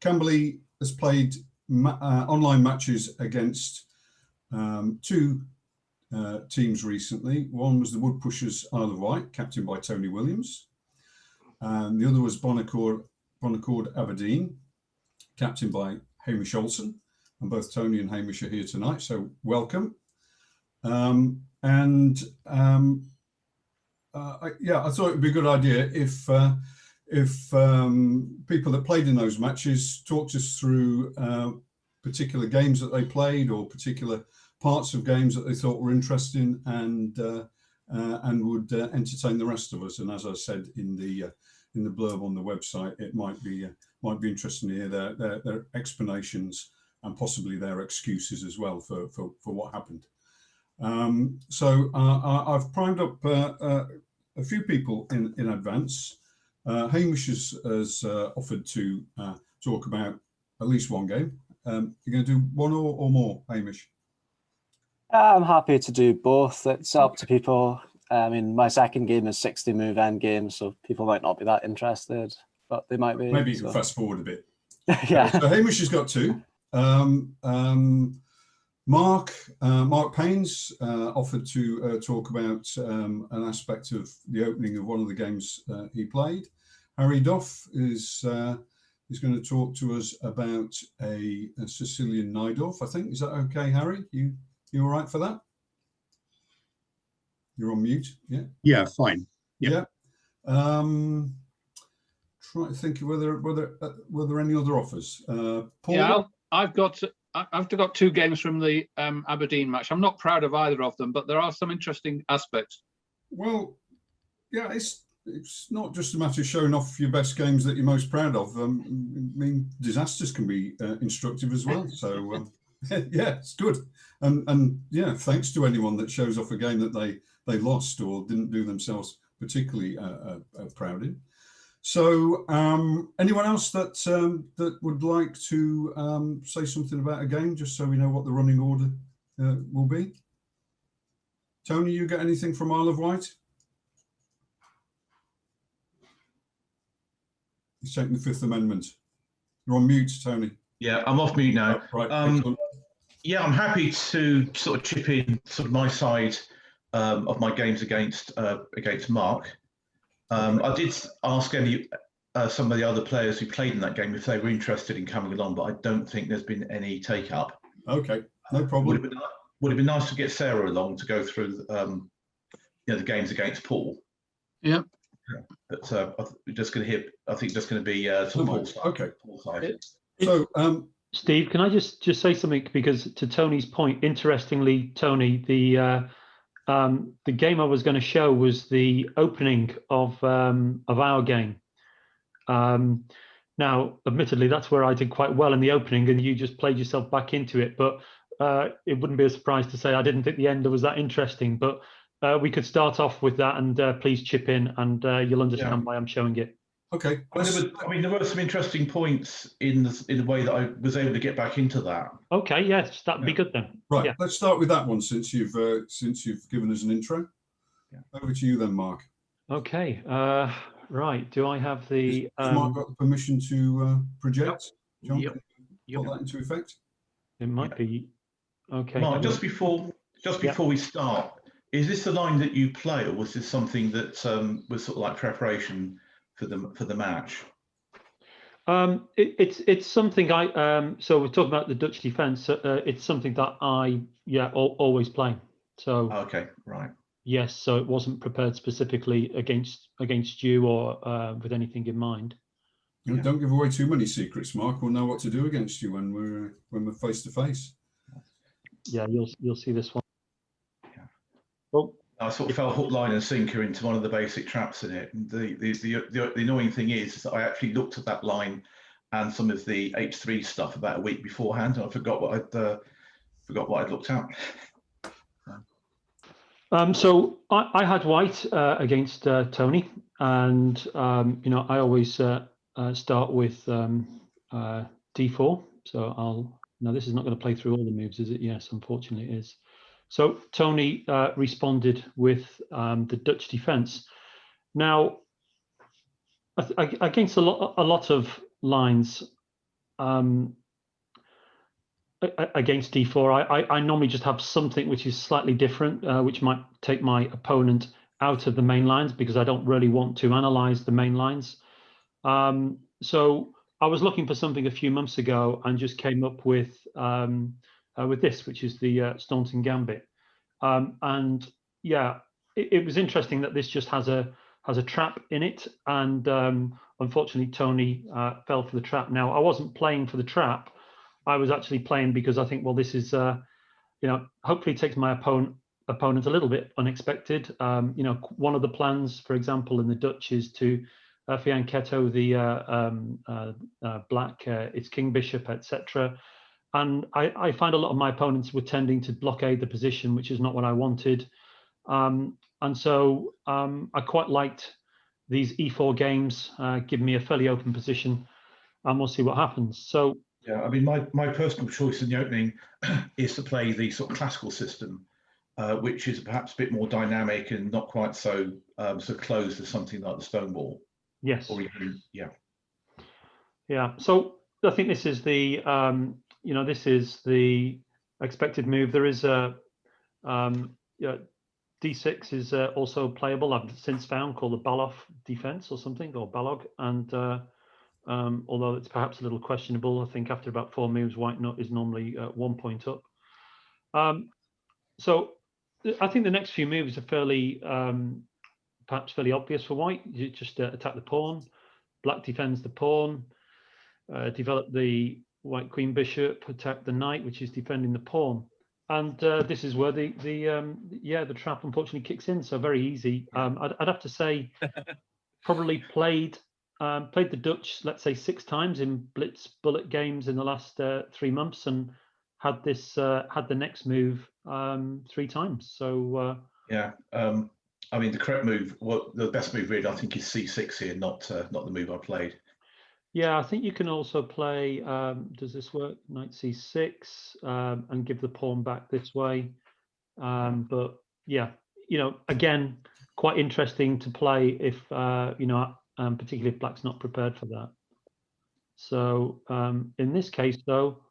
Camberley has played online matches against two teams recently. One was the Wood Pushers Isle of Wight, captained by Tony Williams. And the other was Bonaccord Aberdeen, captained by Hamish Olsen. And both Tony and Hamish are here tonight, so welcome. I thought it would be a good idea if people that played in those matches talked us through particular games that they played or particular parts of games that they thought were interesting and would entertain the rest of us. And as I said in the blurb on the website, it might be interesting to hear their explanations and possibly their excuses as well for what happened. So I've primed up a few people in advance. Hamish has offered to talk about at least one game. You're going to do one or more, Hamish? I'm happy to do both. It's up to people. I mean, my second game is 60 move end game, so people might not be that interested, but they might be. Maybe you can fast forward a bit. Yeah. So Hamish has got two. Mark Paynes offered to talk about an aspect of the opening of one of the games he played. Harry Duff is going to talk to us about a Sicilian Najdorf, I think. Is that okay, Harry? You all right for that? You're on mute, yeah? Yeah, fine. Yeah. Try to think of were there any other offers. Paul? Yeah, I've got two games from the Aberdeen match. I'm not proud of either of them, but there are some interesting aspects. Well, yeah, it's not just a matter of showing off your best games that you're most proud of. I mean, disasters can be instructive as well. So yeah, it's good. And yeah, thanks to anyone that shows off a game that they lost or didn't do themselves particularly proud in. So anyone else that would like to say something about a game, just so we know what the running order will be? Tony, you get anything from Isle of Wight? He's taking the Fifth Amendment. You're on mute, Tony. Yeah, I'm off mute now. Right. Yeah, I'm happy to sort of chip in sort of my side of my games against Mark. I did ask some of the other players who played in that game if they were interested in coming along, but I don't think there's been any take up. Okay, no problem. Would it be nice to get Sarah along to go through the games against Paul? Yeah. But we're just going to hear. I think just going to be Paul's side. Okay. Paul's side. So, Steve, can I just say something? Because to Tony's point, interestingly, Tony, the game I was going to show was the opening of our game. Now, admittedly, that's where I did quite well in the opening, and you just played yourself back into it. But it wouldn't be a surprise to say I didn't think the end was that interesting. But we could start off with that, and please chip in, and you'll understand why I'm showing it. Okay. There were some interesting points in the way that I was able to get back into that. Okay, yes, that'd be good then. Right, yeah. Let's start with that one since you've given us an intro. Yeah. Over to you then, Mark. Okay. Right. Do I have the? Mark got the permission to project? John, yep. Put that into effect. It might be. Okay. Mark, just before we start, is this the line that you play, or was this something that was sort of like preparation for the match? It's something I so we're talking about the Dutch defence. It's something that I always play. So okay, right. Yes, so it wasn't prepared specifically against you or with anything in mind. Don't give away too many secrets, Mark. We'll know what to do against you when we're face to face. Yeah, you'll see this one. Yeah. Well, I sort of fell hook, line, and sinker into one of the basic traps in it. And the annoying thing is that I actually looked at that line and some of the H3 stuff about a week beforehand, and I forgot what I'd looked at. So I had white against Tony, and I always start with D4. So now this is not going to play through all the moves, is it? Yes, unfortunately it is. So Tony responded with the Dutch defence. Now, against a lot of lines, against d4, I normally just have something which is slightly different, which might take my opponent out of the main lines, because I don't really want to analyze the main lines. So I was looking for something a few months ago and just came up with this, which is the Staunton Gambit. And yeah, it was interesting that this just has a trap in it, and unfortunately Tony fell for the trap. Now, I wasn't playing for the trap. I was actually playing because I think, well, this is hopefully takes my opponent a little bit unexpected. One of the plans, for example, in the Dutch is to fianchetto the black, its king bishop, etc. And I find a lot of my opponents were tending to blockade the position, which is not what I wanted. And so I quite liked these e4 games, give me a fairly open position, and we'll see what happens. So yeah, I mean, my personal choice in the opening is to play the sort of classical system, which is perhaps a bit more dynamic and not quite so closed as something like the Stonewall. Yes. Or even, yeah. Yeah. So I think this is the this is the expected move. There is a d6 is also playable. I've since found, called the Balog defense or something, or Balog, and although it's perhaps a little questionable, I think after about 4 moves, white nut is normally 1 point up. So I think the next few moves are fairly, perhaps fairly obvious for white. You just attack the pawn. Black defends the pawn, develop the white queen bishop, attack the knight, which is defending the pawn. And this is where the trap unfortunately kicks in. So very easy. I'd have to say, probably played the Dutch, let's say 6 times in blitz bullet games in the last 3 months, and had the next move 3 times. So yeah, I mean, the correct move, the best move really, I think, is c6 here, not the move I played. Yeah, I think you can also play. Does this work? Knight c6 and give the pawn back this way. But yeah, again, quite interesting to play if particularly if black's not prepared for that. So in this case, though,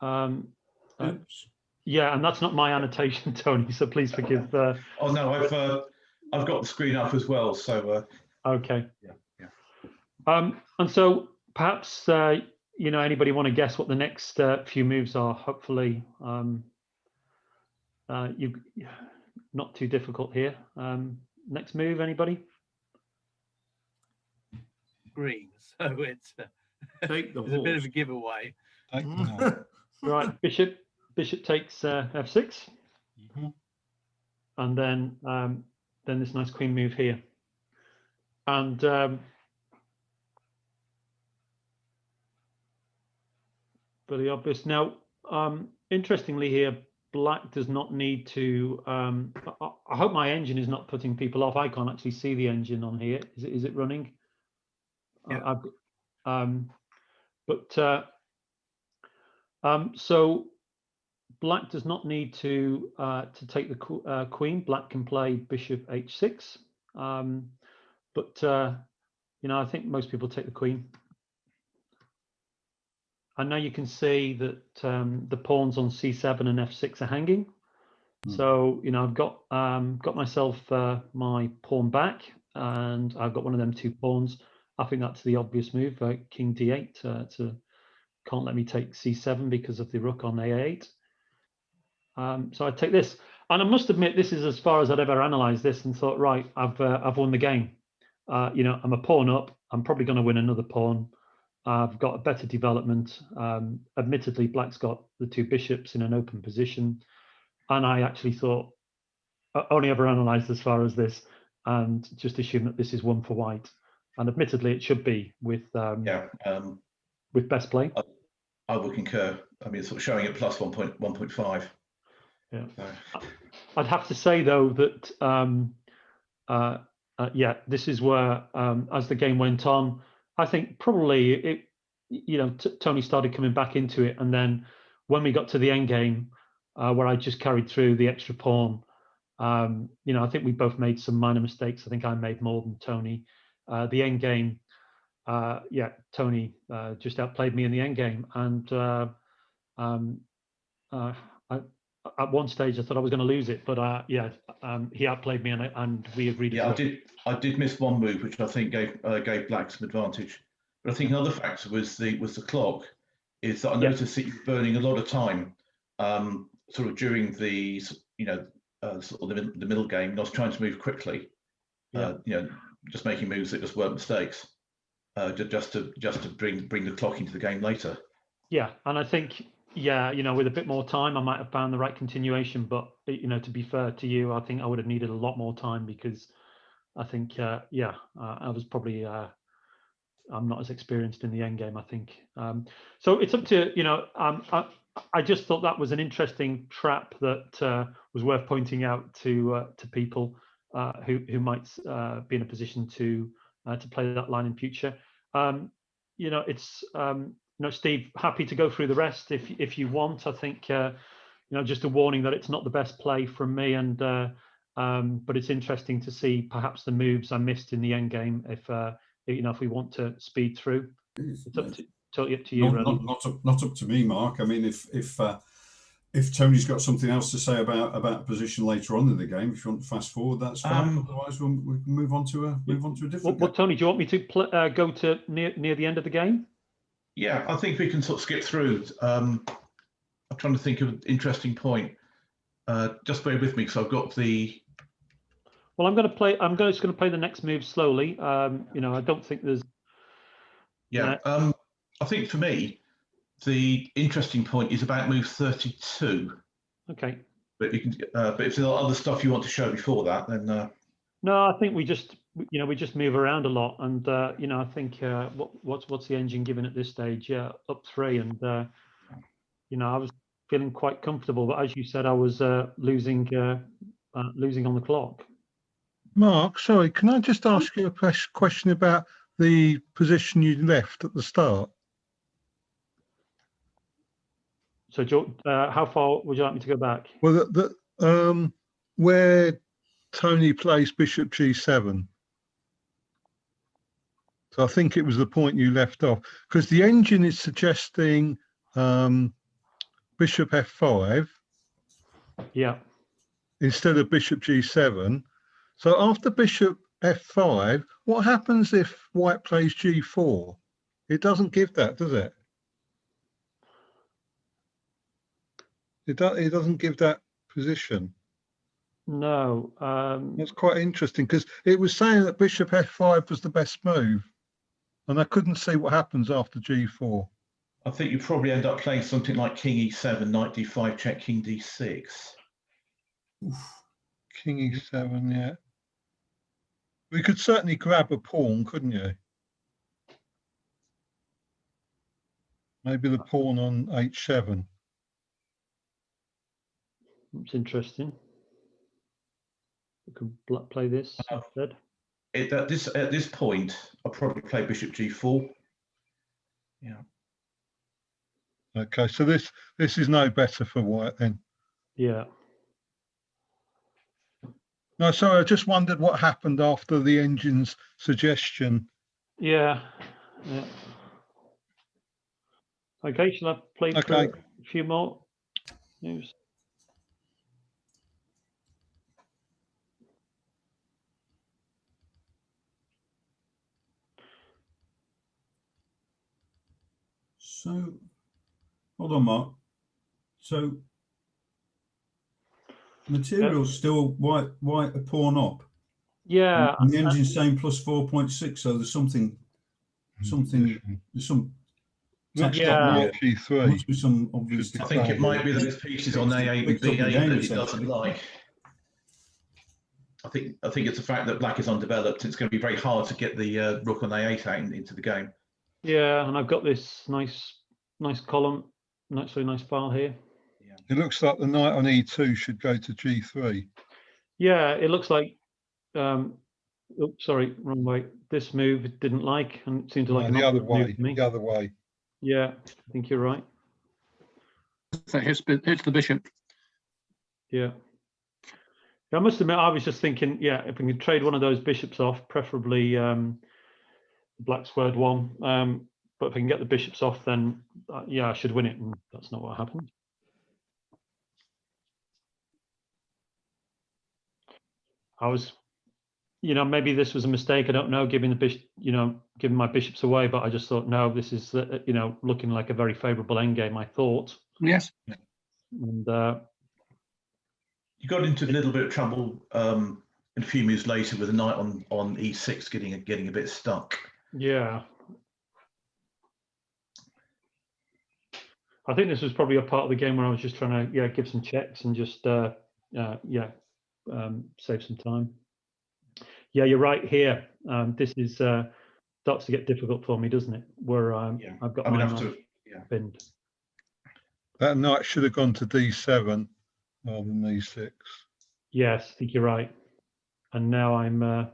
yeah, and that's not my annotation, Tony. So please forgive. Oh no, I've got the screen up as well. So okay. Yeah. And so perhaps anybody want to guess what the next few moves are? Hopefully, you not too difficult here. Next move, anybody? Green. So it's Take the it's a bit of horse. a giveaway. Right, bishop takes f6, and then this nice queen move here, and very obvious. Now, interestingly here, black does not need to. I hope my engine is not putting people off. I can't actually see the engine on here. Is it running? Yeah. So black does not need to take the queen. Black can play bishop h6, but I think most people take the queen. And now you can see that the pawns on c7 and f6 are hanging. So I've got myself my pawn back, and I've got one of them 2 pawns. I think that's the obvious move, king d8 can't let me take c7 because of the rook on a8. So I take this, and I must admit, this is as far as I'd ever analysed this and thought, right, I've won the game. I'm a pawn up. I'm probably going to win another pawn. I've got a better development. Admittedly, black's got the 2 bishops in an open position, and I actually thought, I only ever analysed as far as this, and just assumed that this is one for white. And admittedly, it should be with with best play. I would concur. I mean, it's sort of showing it plus 1.5. Yeah. So. I'd have to say though that this is where as the game went on, I think probably Tony started coming back into it, and then when we got to the end game, where I just carried through the extra pawn, I think we both made some minor mistakes. I think I made more than Tony. The end game, yeah, Tony just outplayed me in the end game, and at one stage I thought I was going to lose it, but yeah, he outplayed me, and we agreed. Yeah, I did miss one move, which I think gave Black some advantage. But I think another factor was the clock. Is that I noticed that you're burning a lot of time, sort of during the sort of the middle game. And I was trying to move quickly, just making moves that just weren't mistakes, just to bring the clock into the game later. Yeah, and I think with a bit more time, I might have found the right continuation. But to be fair to you, I think I would have needed a lot more time, because I think I was probably I'm not as experienced in the end game, I think. So it's up to I just thought that was an interesting trap that was worth pointing out to people who might be in a position to play that line in future. It's Steve, happy to go through the rest if you want. I think just a warning that it's not the best play from me, and but it's interesting to see perhaps the moves I missed in the end game. If we want to speed through, it's totally up to you. Not up to me, Mark. I mean, if Tony's got something else to say about a position later on in the game, if you want to fast forward, that's fine. Otherwise, we can move on to a different. Well, Tony, do you want me to go to near the end of the game? Yeah, I think we can sort of skip through. I'm trying to think of an interesting point. Just bear with me, because I've got the. Well, I'm just going to play the next move slowly. I don't think there's. Yeah, I think for me, the interesting point is about move 32. Okay. But you can, but if there are other stuff you want to show before that, then. No, I think we just move around a lot, and I think what's the engine giving at this stage? Yeah, up 3, and I was feeling quite comfortable, but as you said, I was losing on the clock. Mark, sorry, can I just ask you a question about the position you left at the start? So, how far would you like me to go back? Well, where Tony plays Bishop G7. So I think it was the point you left off, because the engine is suggesting Bishop F5. Yeah. Instead of Bishop G7. So after Bishop F5, what happens if White plays G4? It doesn't give that, does it? It doesn't give that position. No. That's quite interesting, because it was saying that Bishop F5 was the best move, and I couldn't see what happens after G4. I think you probably end up playing something like King E7, Knight D5, check King D6. Oof. King E7, yeah. We could certainly grab a pawn, couldn't you? Maybe the pawn on H7. That's interesting. We could play this instead. At this point, I'll probably play Bishop G4. Yeah. Okay, so this is no better for White then. Yeah. No, sorry, I just wondered what happened after the engine's suggestion. Yeah. Okay, shall I play for a few more moves? So, hold on, Mark. So, material's still white a pawn up. Yeah. And the engine's saying plus 4.6. So there's something. There's some. Yeah. G3. Must be some obvious. I think it might be those pieces on A8 and B8 that it doesn't like. I think it's the fact that Black is undeveloped. It's going to be very hard to get the rook on A8 out into the game. Yeah, and I've got this nice column, nice file here. Yeah. It looks like the knight on E2 should go to G3. Yeah, it looks like. Sorry, wrong way. This move it didn't like, and it seemed to like the other way. The other way. Yeah, I think you're right. So hits the bishop. Yeah. I must admit, I was just thinking, yeah, if we could trade one of those bishops off, preferably black squared one. But if I can get the bishops off, then yeah, I should win it, and that's not what happened. I was, maybe this was a mistake. I don't know, giving the bishop, giving my bishops away. But I just thought, no, this is, looking like a very favourable endgame. I thought. Yes. And You got into a little bit of trouble a few moves later with the knight on e6 getting a bit stuck. yeah, I think this was probably a part of the game where I was just trying to give some checks and just save some time. Yeah, you're right here. This is starts to get difficult for me, doesn't it? Where I've got my knight pinned. That knight should have gone to d7 rather than e6. Yes, I think you're right. And now I'm, I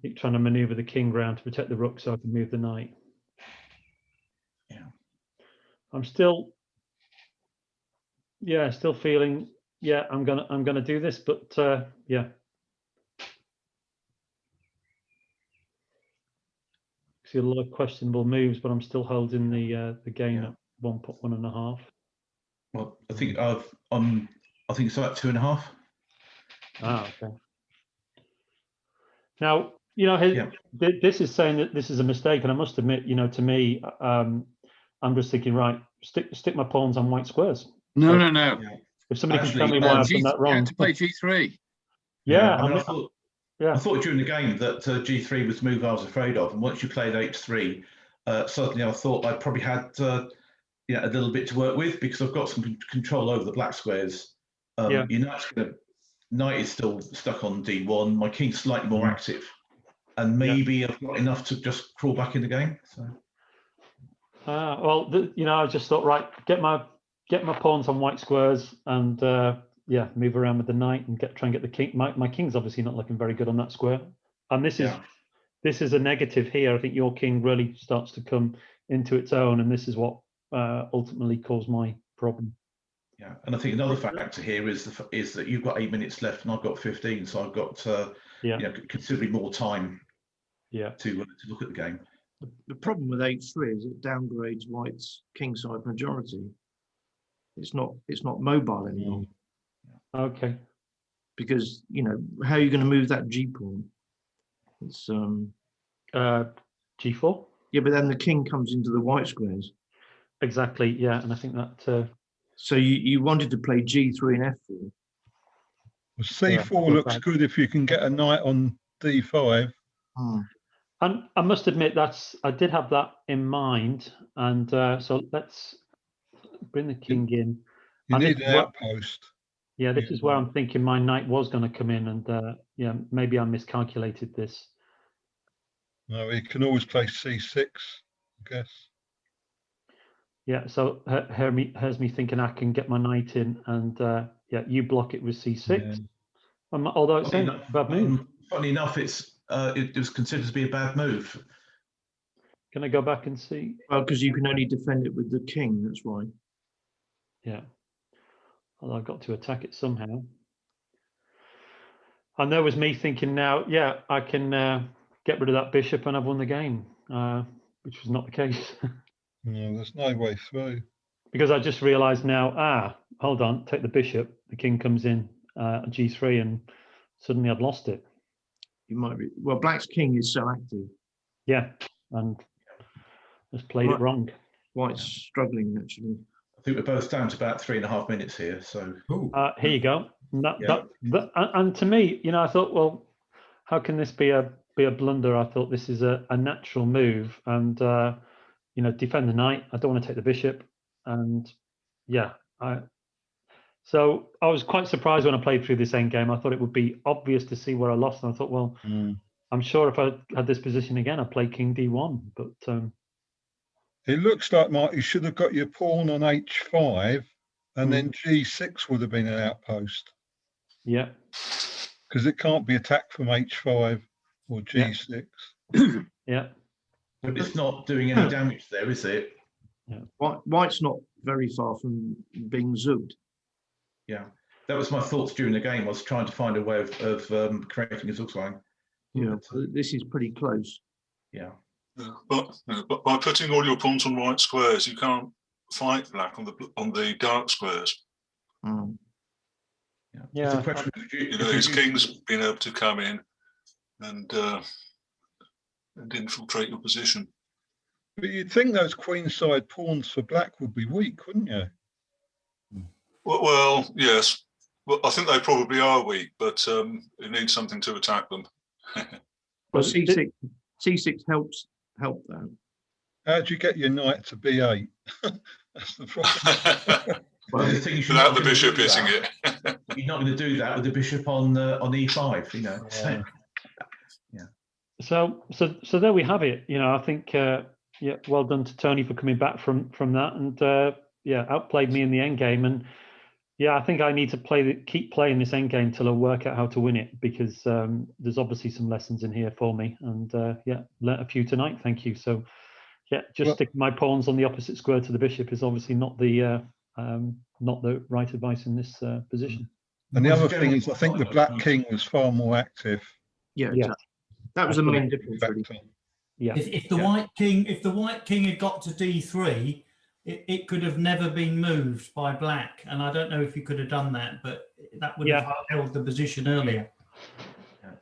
think, trying to maneuver the king round to protect the rook so I can move the knight. Yeah. I'm still, still feeling, I'm gonna do this, but yeah. See a lot of questionable moves, but I'm still holding the game at 1.5. Well, I think it's about 2.5. Ah, okay. Now, this is saying that this is a mistake, and I must admit, to me, I'm just thinking, right, stick my pawns on white squares. No. If somebody Actually, can tell me why I've done that wrong. To play G3. Yeah, I thought during the game that G3 was the move I was afraid of, and once you played H3, suddenly I thought I probably had a little bit to work with, because I've got some control over the black squares. Your knight is still stuck on D1. My king's slightly more active, and maybe I've got enough to just crawl back in the game. So. Well, I just thought, right, get my pawns on white squares, and move around with the knight and try and get the king. My king's obviously not looking very good on that square, and this is a negative here. I think your king really starts to come into its own, and this is what ultimately caused my problem. Yeah, and I think another factor here is that you've got 8 minutes left and I've got 15, so I've got considerably more time. To look at the game. The problem with H3 is it downgrades White's kingside majority. It's not mobile anymore. Okay. Because how are you going to move that G pawn? It's G4. Yeah, but then the king comes into the white squares. Exactly. Yeah, and I think that. So you wanted to play G3 and F4. Well, C4 looks good if you can get a knight on D5. And I must admit I did have that in mind, and so let's bring the king in. You need an outpost. Yeah, this is where I'm thinking my knight was going to come in, and maybe I miscalculated this. No, you can always play C6, I guess. Yeah, so here's me thinking I can get my knight in, and you block it with C6. Although it's saying that's a bad move. Funny enough, it was considered to be a bad move. Can I go back and see? Well, because you can only defend it with the king, that's why. Yeah. Well, I've got to attack it somehow. And there was me thinking now, I can get rid of that bishop and I've won the game, which was not the case. No, there's no way through. Because I just realised now, hold on, take the bishop, the king comes in, G3, and suddenly I've lost it. You might be. Well, Black's king is so active. Yeah, and just played it wrong. White's struggling, actually. I think we're both down to about 3.5 minutes here. So here you go. And to me, I thought, well, how can this be a blunder? I thought this is a natural move, and defend the knight. I don't want to take the bishop, and so I was quite surprised when I played through this endgame. I thought it would be obvious to see where I lost, and I thought, well, I'm sure if I had this position again, I'd play King D1. But it looks like, Mark, you should have got your pawn on H5, and then G6 would have been an outpost. Yeah. Because it can't be attacked from H5 or G6. Yeah. But it's not doing any damage there, is it? Yeah. White's not very far from being zooged. Yeah, that was my thoughts during the game. I was trying to find a way of creating a Zugzwang. Yeah, this is pretty close. Yeah. But by putting all your pawns on white squares, you can't fight black on the dark squares. Mm. It's a question of His king's being able to come in and infiltrate your position. But you'd think those queenside pawns for black would be weak, wouldn't you? Well, yes. Well, I think they probably are weak, but you need something to attack them. Well, C6 helps that. How do you get your knight to B8? That's the problem. Well, the thing is, without the bishop hitting it. You're not going to do that with the bishop on E5, you know. So there we have it. You know, I think yeah, well done to Tony for coming back from that, and yeah, outplayed me in the end game. And yeah, I think I need to keep playing this end game till I work out how to win it, because there's obviously some lessons in here for me. And yeah, learnt a few tonight. Thank you. So yeah, just sticking my pawns on the opposite square to the bishop is obviously not the right advice in this position. And the other thing is, I think the black king was far more active. Yeah, exactly. That was the main difference, really. Yeah. If the white king had got to D3, it could have never been moved by black, and I don't know if you could have done that, but that would have held the position earlier.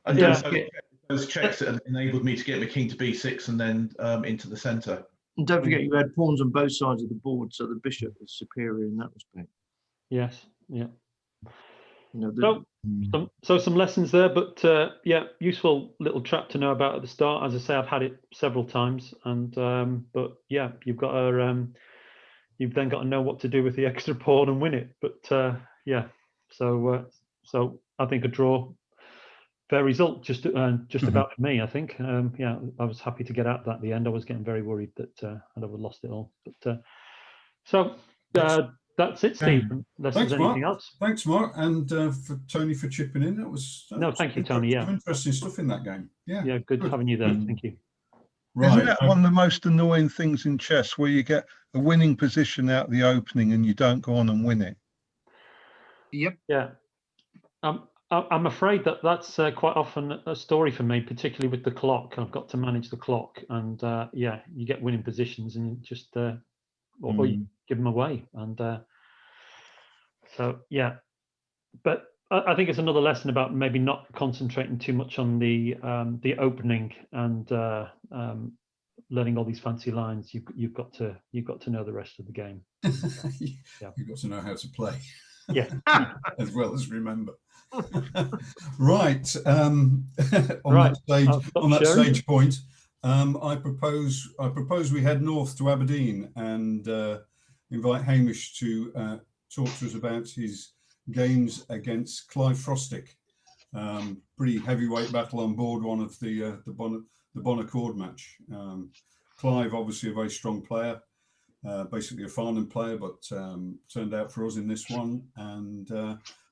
And don't forget those checks that enabled me to get my king to B6 and then into the centre. And don't forget, you had pawns on both sides of the board, so the bishop is superior in that respect. Yes. Yeah. You know, so some lessons there, but yeah, useful little trap to know about at the start. As I say, I've had it several times, and but yeah, you've then got to know what to do with the extra pawn and win it. But yeah, so I think a draw, fair result, just about for me. I think yeah, I was happy to get out that at the end. I was getting very worried that I'd have lost it all. But so. That's it, Steve. Unless there's anything else. Thanks, Mark, and for Tony for chipping in. That was thank you, Tony. Yeah, interesting stuff in that game. Yeah, good having you there. Thank you. Right. Isn't that one of the most annoying things in chess, where you get a winning position out the opening and you don't go on and win it? Yep. Yeah. I'm afraid that's quite often a story for me, particularly with the clock. I've got to manage the clock, and yeah, you get winning positions and you just or you give them away, and so yeah. But I think it's another lesson about maybe not concentrating too much on the opening and learning all these fancy lines. You've got to know the rest of the game. Yeah. You've got to know how to play. Yeah, as well as remember. Right. On that stage point, I propose we head north to Aberdeen and invite Hamish to talk to us about his games against Clive Frostick. Pretty heavyweight battle on board one of the Bonaccord match. Clive, obviously a very strong player, basically a Farnham player, but turned out for us in this one. And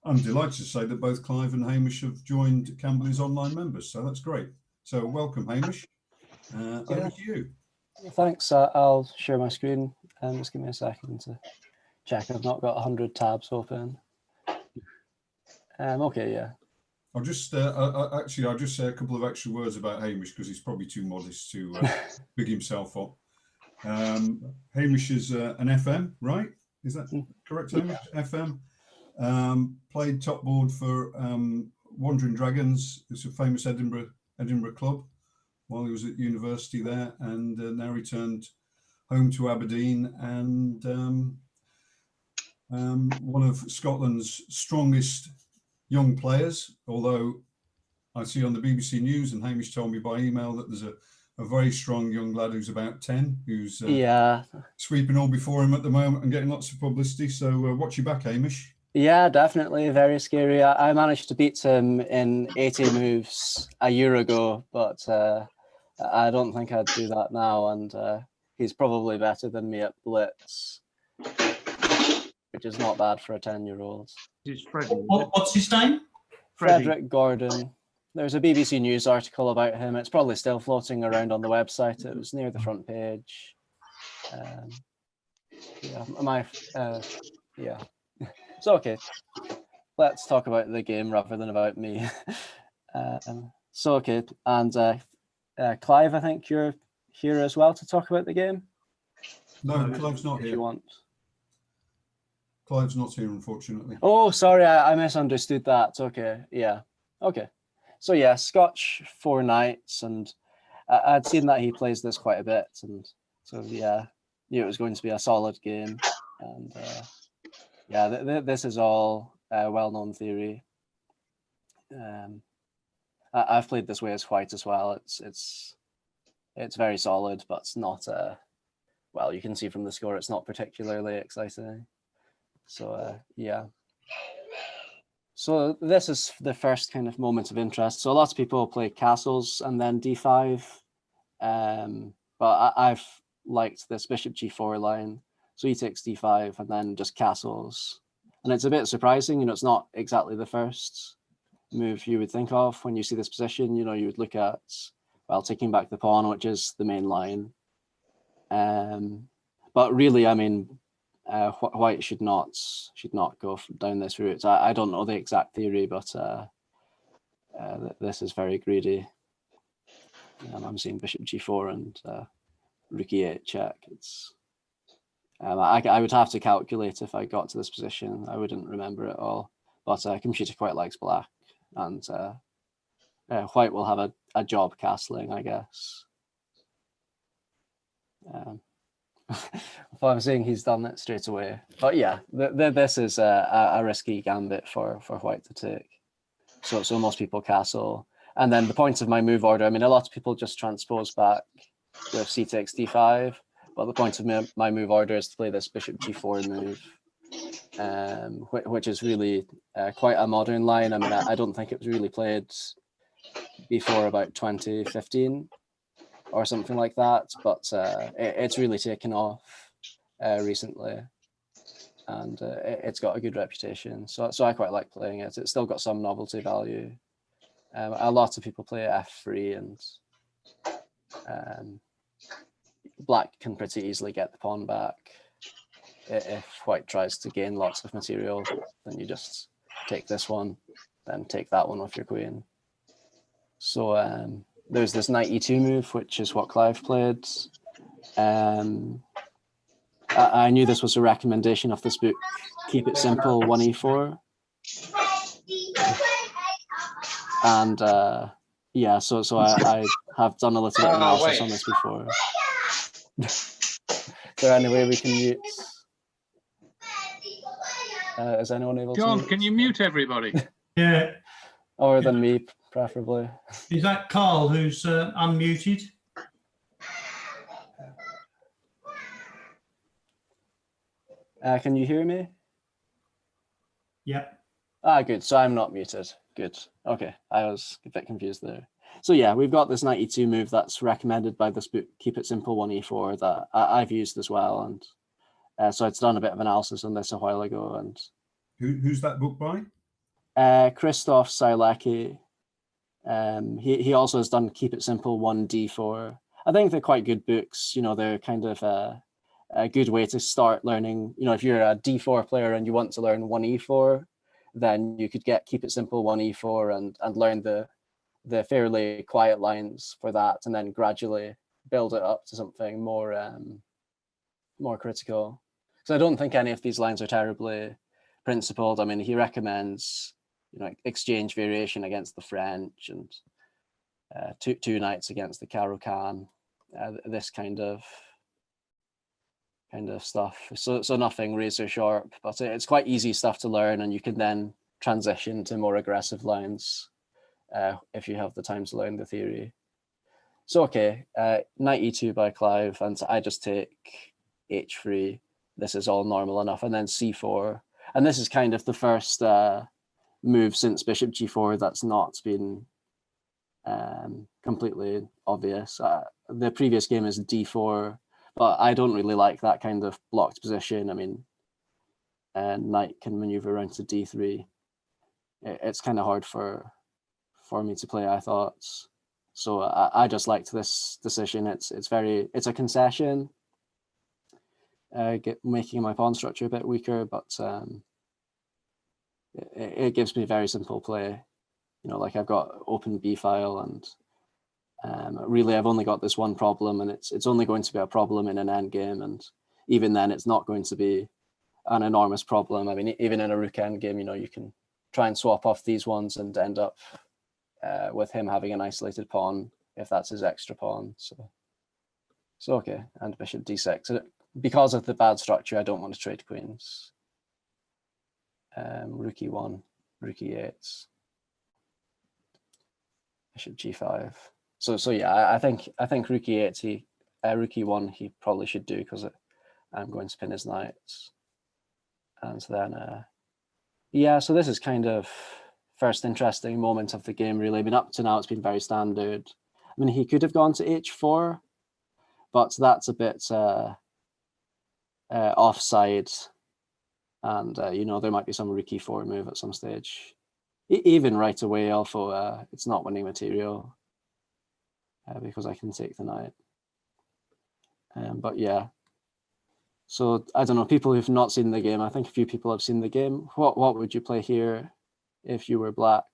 I'm delighted to say that both Clive and Hamish have joined Camberley's online members, so that's great. So welcome, Hamish. Over to you. Thanks. I'll share my screen. Just give me a second to check I've not got 100 tabs open. Okay, yeah. I'll just say a couple of extra words about Hamish, because he's probably too modest to big himself up. Hamish is an FM, right? Is that correct, Hamish? Yeah. FM. Played top board for Wandering Dragons. It's a famous Edinburgh club while he was at university there, and now returned home to Aberdeen, and one of Scotland's strongest young players, although I see on the BBC News, and Hamish told me by email, that there's a very strong young lad who's about 10, who's sweeping all before him at the moment and getting lots of publicity. So watch your back, Hamish. Yeah, definitely. Very scary. I managed to beat him in 80 moves a year ago, but I don't think I'd do that now. And he's probably better than me at Blitz, which is not bad for a 10-year-old. What's his name? Frederick Gordon. There's a BBC News article about him. It's probably still floating around on the website. It was near the front page. Yeah. So, okay, let's talk about the game rather than about me. So, okay, and Clive, I think you're here as well to talk about the game. No, Clive's not If you here. want. Clive's not here, unfortunately. Oh, sorry, I misunderstood that. Okay, yeah, okay. So yeah, Scotch 4 nights, and I'd seen that he plays this quite a bit, and so yeah, knew it was going to be a solid game, and yeah, this is all well-known theory. I've played this way as white as well. It's very solid, but it's not. Well, you can see from the score, it's not particularly exciting. So yeah. So this is the first kind of moment of interest. So a lot of people play castles and then d5, but I've liked this bishop g4 line. So he takes d5 and then just castles, and it's a bit surprising. You know, it's not exactly the first move you would think of when you see this position. You know, you would look at, well, taking back the pawn, which is the main line. But really, I mean, white should not go down this route. I don't know the exact theory, but this is very greedy. I'm seeing bishop g4 and rook e8 check. It's I would have to calculate if I got to this position. I wouldn't remember it all, but computer quite likes black, and white will have a job castling, I guess. Well, I'm saying he's done it straight away, but yeah, this is a risky gambit for white to take. So most people castle, and then the point of my move order. I mean, a lot of people just transpose back with c takes d5, but the point of my move order is to play this bishop g4 move, which is really quite a modern line. I mean, I don't think it was really played before about 2015. Or something like that, but it's really taken off recently, and it's got a good reputation. So I quite like playing it. It's still got some novelty value. A lot of people play f3, and black can pretty easily get the pawn back. If white tries to gain lots of material, then you just take this one, then take that one with your queen. So there's this knight e2 move, which is what Clive played. I knew this was a recommendation of this book, Keep It Simple, 1e4. And yeah, so I have done a little bit of analysis on this before. Is there any way we can mute? Is anyone able John, to mute? can you mute everybody? Yeah. Other than me, preferably. Is that Carl who's unmuted? Can you hear me? Yep. Good. So I'm not muted. Good. Okay. I was a bit confused there. So yeah, we've got this knight e2 move that's recommended by this book, Keep It Simple, 1e4, that I've used as well. And so I'd done a bit of analysis on this a while ago. And who's that book by? Christoph Silecki. He also has done Keep It Simple, 1d4. I think they're quite good books. You know, they're kind of a good way to start learning. You know, if you're a d4 player and you want to learn 1e4, then you could get Keep It Simple, 1e4 and learn the fairly quiet lines for that, and then gradually build it up to something more critical. So I don't think any of these lines are terribly principled. I mean, he recommends, you know, exchange variation against the French, and two knights against the Caro-Kann, this kind of stuff. So nothing razor sharp, but it's quite easy stuff to learn, and you can then transition to more aggressive lines if you have the time to learn the theory. So okay, knight e2 by Clive, and I just take h3. This is all normal enough, and then c4, and this is kind of the first move since bishop g4 that's not been completely obvious. The previous game is d4, but I don't really like that kind of blocked position. I mean, knight can maneuver around to d3. It's kind of hard for me to play, I thought. So I just liked this decision. It's a concession, making my pawn structure a bit weaker, but it gives me very simple play. You know, like I've got open b file, and Really, I've only got this one problem, and it's only going to be a problem in an endgame, and even then, it's not going to be an enormous problem. I mean, even in a rook endgame, you know, you can try and swap off these ones and end up with him having an isolated pawn if that's his extra pawn. So okay, and bishop d6. Because of the bad structure, I don't want to trade queens. Rook e1, rook e8, bishop g5. So yeah, I think rook e8, rook e1 he probably should do, because I'm going to pin his knights. And then yeah, so this is kind of first interesting moment of the game, really. I mean, up to now it's been very standard. I mean, he could have gone to h4, but that's a bit offside, and you know, there might be some rook e4 move at some stage. Even right away, although it's not winning material, because I can take the knight. But yeah, so I don't know, people who've not seen the game, I think a few people have seen the game. What would you play here if you were black?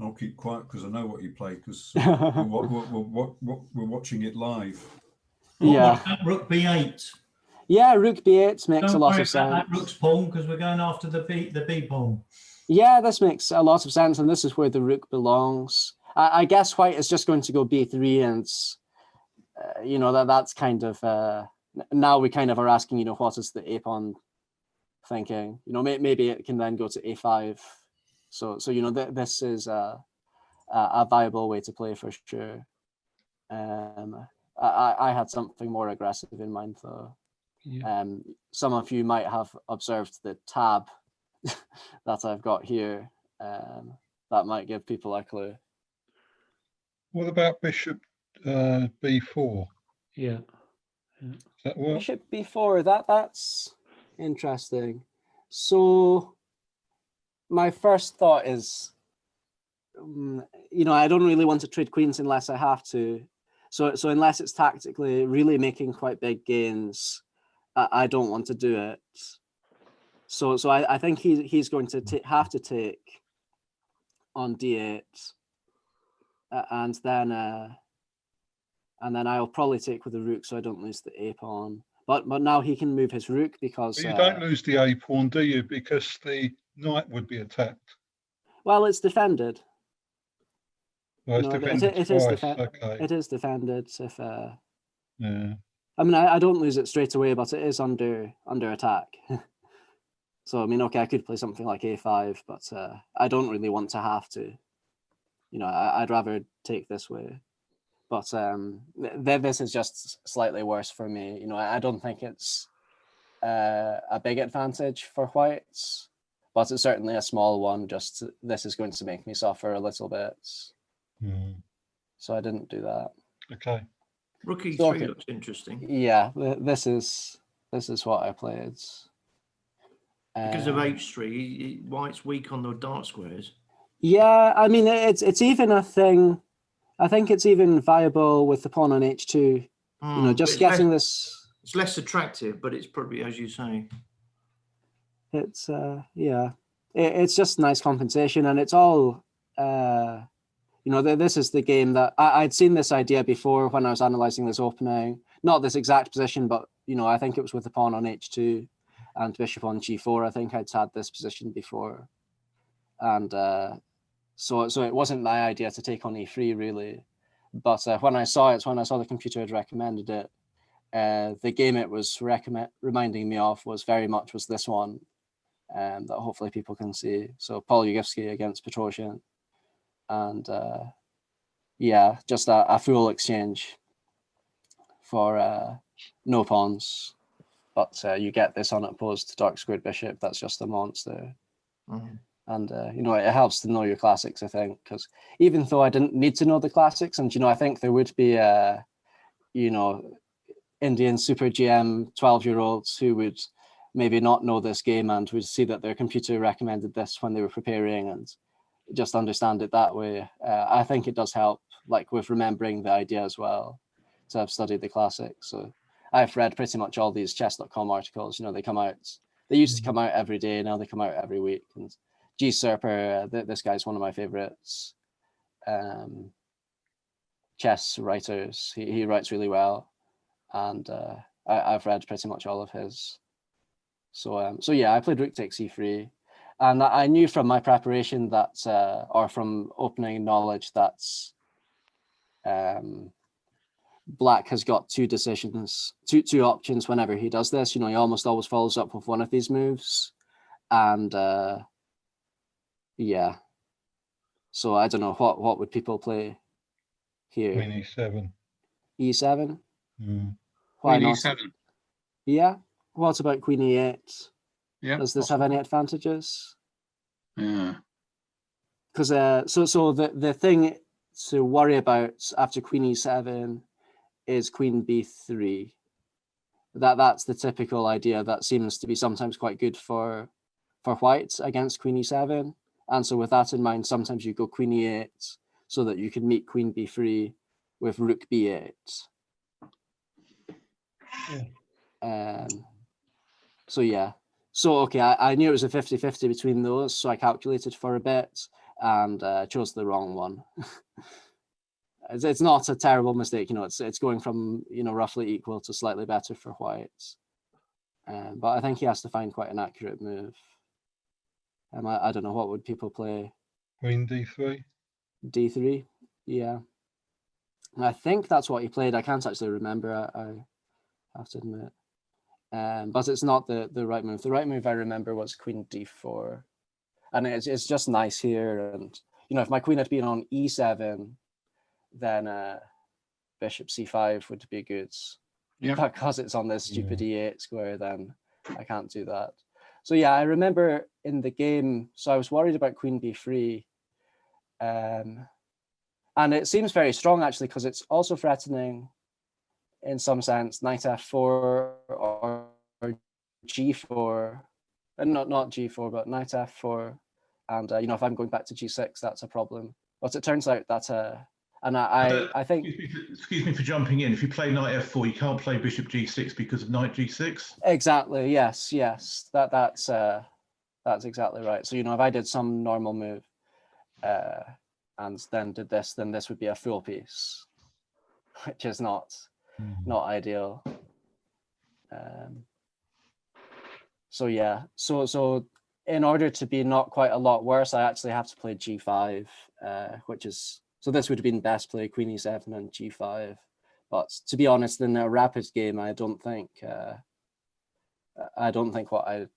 I'll keep quiet because I know what you play, because we're watching it live. Yeah. Rook b8. Yeah, rook b8 makes a lot worry of about that sense. rook's pawn, because we're going after the B pawn. Yeah, this makes a lot of sense, and this is where the rook belongs. I guess white is just going to go b3, and you know, that's kind of now we kind of are asking, you know, what is the a pawn thinking? You know, maybe it can then go to a5. So you know, this is a viable way to play for sure. I had something more aggressive in mind, though. Yeah. Some of you might have observed the tab that I've got here. That might give people a clue. What about bishop b4? Yeah. Does that work? Bishop b4, that's interesting. So my first thought is, you know, I don't really want to trade queens unless I have to. So unless it's tactically really making quite big gains, I don't want to do it. So I think he's going to have to take on d8, and then I'll probably take with the rook, so I don't lose the a pawn. But now he can move his rook, because But you don't lose the a pawn, do you? Because the knight would be attacked. well, it's defended. Well, it's No, defended it is twice. Okay. It is defended. If Yeah. I mean, I don't lose it straight away, but it is under attack. So I mean, okay, I could play something like a5, but I don't really want to have to. You know, I'd rather take this way. But this is just slightly worse for me. You know, I don't think it's a big advantage for whites, but it's certainly a small one. Just this is going to make me suffer a little bit. So I didn't do that. Okay. Rook e3 So, okay. looks interesting. Yeah, this is what I played. Because of h3, white's weak on the dark squares. Yeah, I mean, it's even a thing. I think it's even viable with the pawn on h2. You know, just getting this. It's less attractive, but it's probably, as you say. It's yeah, it's just nice compensation, and it's all. You know, this is the game that I'd seen this idea before when I was analyzing this opening. Not this exact position, but you know, I think it was with the pawn on h2 and bishop on g4. I think I'd had this position before, and so it wasn't my idea to take on e3 really. But when I saw the computer had recommended it, the game it was reminding me of was this one, that hopefully people can see. So Polyugevsky against Petrosian. And yeah, just a full exchange for no pawns, but you get this unopposed dark squared bishop. That's just a monster. And you know, it helps to know your classics, I think, because even though I didn't need to know the classics, and you know, I think there would be you know, Indian super GM 12-year-olds who would maybe not know this game and would see that their computer recommended this when they were preparing and just understand it that way. I think it does help, like with remembering the idea as well, to have studied the classics. So I've read pretty much all these chess.com articles. You know, they come out They used to come out every day. Now they come out every week. And G Serper, this guy's one of my favorites. Chess writers. He writes really well, and I've read pretty much all of his. So yeah, I played rook takes e3, and I knew from my preparation that, or from opening knowledge, that Black has got two options whenever he does this. He almost always follows up with one of these moves, and yeah. So I don't know, what would people play here? Queen e7. E7? Why not? E7. Yeah. What about Queen e8? Yeah. Does this have any advantages? Yeah. Because so the thing to worry about after Queen e7 is Queen b3. That's the typical idea that seems to be sometimes quite good for white against Queen e7. And so with that in mind, sometimes you go Queen e8 so that you can meet Queen b3 with Rook b8. So yeah. So okay, I knew it was a 50-50 between those, so I calculated for a bit and chose the wrong one. It's not a terrible mistake, it's going from roughly equal to slightly better for white. But I think he has to find quite an accurate move. I don't know, what would people play? Queen d3. D3, yeah. I think that's what he played. I can't actually remember, I have to admit. But it's not the right move. The right move I remember was Queen d4. And it's just nice here. And, if my queen had been on e7, then bishop c5 would be good. Yeah. But because it's on this stupid e8 square, then I can't do that. So yeah, I remember in the game, so I was worried about Queen b3. And it seems very strong, actually, because it's also threatening, in some sense, knight f4 or g4. And not g4, but knight f4. And, if I'm going back to g6, that's a problem. But it turns out that, and I think... Excuse me for jumping in. If you play knight f4, you can't play bishop g6 because of knight g6? Exactly, yes. That's exactly right. So, if I did some normal move and then did this, then this would be a full piece, which is not ideal. So yeah, so in order to be not quite a lot worse, I actually have to play g5, which is, so this would have been best play Queen e7 and g5. But to be honest, in a rapid game, I don't think what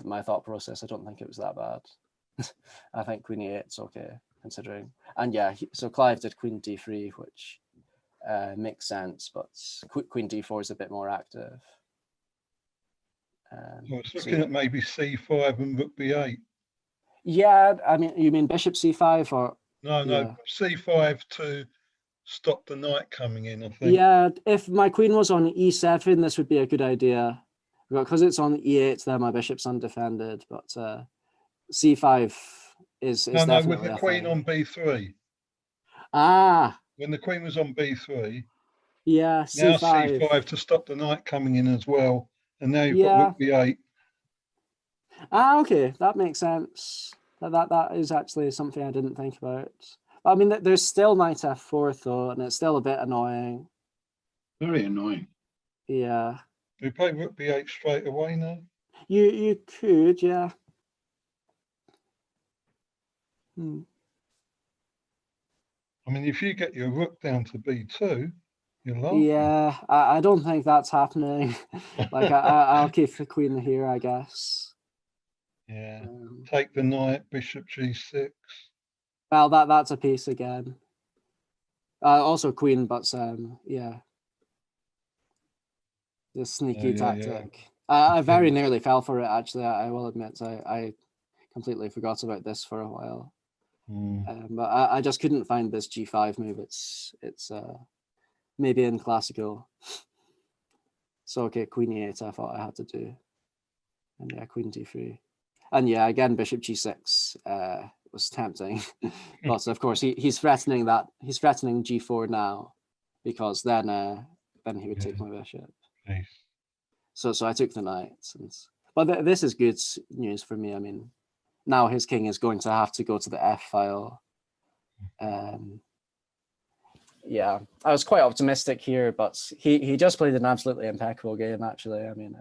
my thought process, I don't think it was that bad. I think Queen e8's okay, considering. And yeah, so Clive did Queen d3, which makes sense, but Queen d4 is a bit more active. I was looking at maybe c5 and rook b8. Yeah, I mean, you mean bishop c5 or? No, yeah. c5 to stop the knight coming in, I think. Yeah, if my queen was on e7, this would be a good idea. Because it's on e8, then my bishop's undefended, but c5 is definitely with the queen on b3. Ah. When the queen was on b3. Yeah, c5. Now c5 to stop the knight coming in as well. And now you've got rook b8. Ah, okay, that makes sense. That is actually something I didn't think about. I mean, there's still knight f4 though, and it's still a bit annoying. Very annoying. Yeah. We play rook b8 straight away now. You could, yeah. I mean, if you get your rook down to b2, you're laughing. Yeah, I don't think that's happening. Like I'll keep the queen here, I guess. Yeah. Take the knight, bishop g6. Well, that's a piece again. Also queen, but yeah. The sneaky tactic. Yeah. I very nearly fell for it, actually. I will admit. I completely forgot about this for a while. But I just couldn't find this g5 move. It's maybe in classical. So okay, queen e8 I thought I had to do. And yeah, queen d3. And yeah, again, bishop g6 was tempting. But of course, he's threatening that. He's threatening g4 now, because then he would take my bishop. Nice. So I took the knight. But this is good news for me. I mean, now his king is going to have to go to the F file. Yeah, I was quite optimistic here, but he just played an absolutely impeccable game, actually. I mean,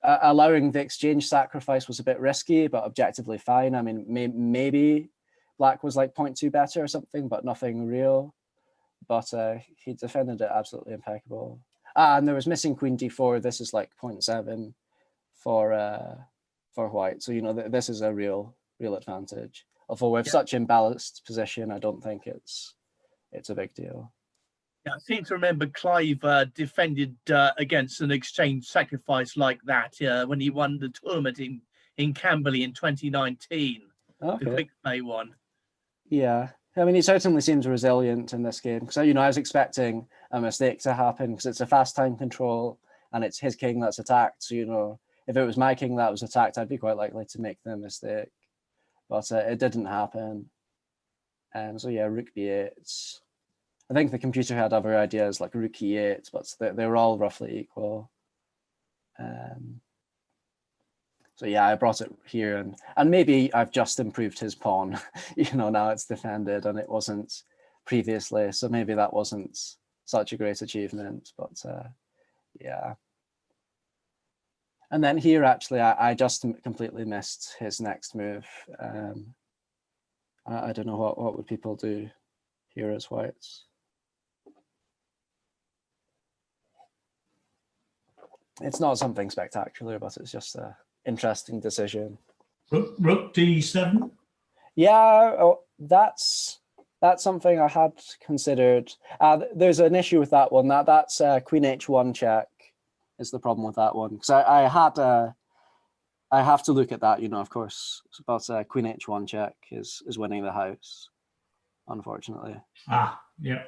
allowing the exchange sacrifice was a bit risky, but objectively fine. I mean, maybe black was like 0.2 better or something, but nothing real. But he defended it absolutely impeccable. And there was missing queen d4. This is like 0.7 for white. So, you know, this is a real advantage. Although with such imbalanced position, I don't think it's a big deal. Yeah, I seem to remember Clive defended against an exchange sacrifice like that when he won the tournament in Camberley in 2019, the quick play one. Yeah, I mean, he certainly seems resilient in this game because, you know, I was expecting a mistake to happen because it's a fast time control and it's his king that's attacked. So, you know, if it was my king that was attacked, I'd be quite likely to make the mistake. But it didn't happen. So yeah, rook b8. I think the computer had other ideas like rook e8, but they were all roughly equal. So yeah, I brought it here, and maybe I've just improved his pawn. You know, now it's defended, and it wasn't previously. So maybe that wasn't such a great achievement, but yeah. And then here, actually, I just completely missed his next move. I don't know what would people do here as whites. It's not something spectacular, but it's just a interesting decision. Rook d7. Yeah, that's something I had considered. There's an issue with that one. That's queen h1 check is the problem with that one, because I have to look at that, you know, of course. But queen h1 check is winning the house, unfortunately. Yeah.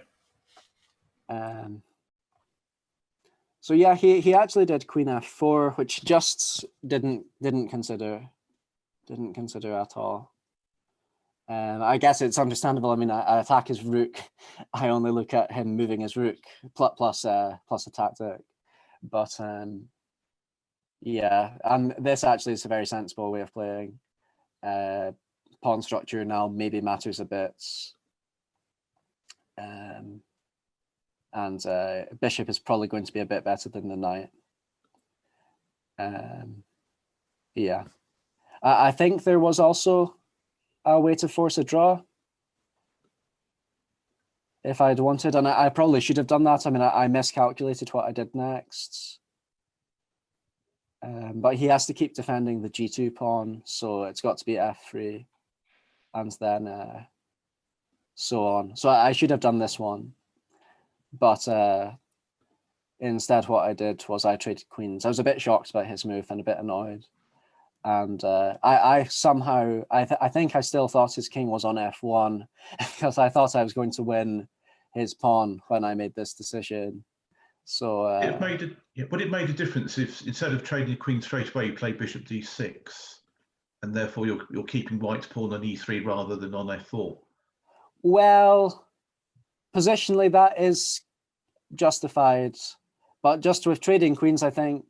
So yeah, he actually did queen f4, which just didn't consider at all. I guess it's understandable. I mean, I attack his rook. I only look at him moving his rook plus a tactic. But yeah, and this actually is a very sensible way of playing. Pawn structure now maybe matters a bit. And bishop is probably going to be a bit better than the knight. Yeah, I think there was also a way to force a draw if I'd wanted, and I probably should have done that. I mean, I miscalculated what I did next. But he has to keep defending the g2 pawn, so it's got to be f3, and then so on. So I should have done this one, but instead what I did was I traded queens. I was a bit shocked by his move and a bit annoyed. And I somehow, I think I still thought his king was on f1 because I thought I was going to win his pawn when I made this decision. So it made a difference if instead of trading queen straight away, you play bishop d6, and therefore you're keeping white's pawn on e3 rather than on f4. Well, positionally that is justified, but just with trading queens, I think,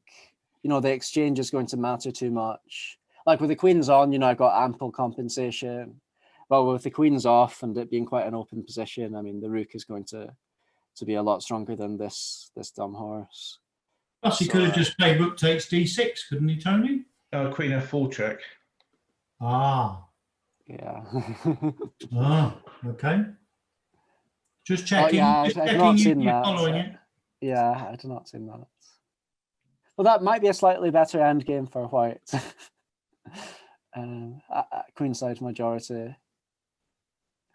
you know, the exchange is going to matter too much. Like with the queens on, you know, I got ample compensation, but with the queens off and it being quite an open position, I mean, the rook is going to be a lot stronger than this dumb horse. Plus, he could have just played rook takes d6, couldn't he, Tony? Queen f4 check. Yeah. Okay. Just checking. Yeah, just I've checking not seen you're that. Following it. Yeah, I have not seen that. Well, that might be a slightly better end game for white. Queenside majority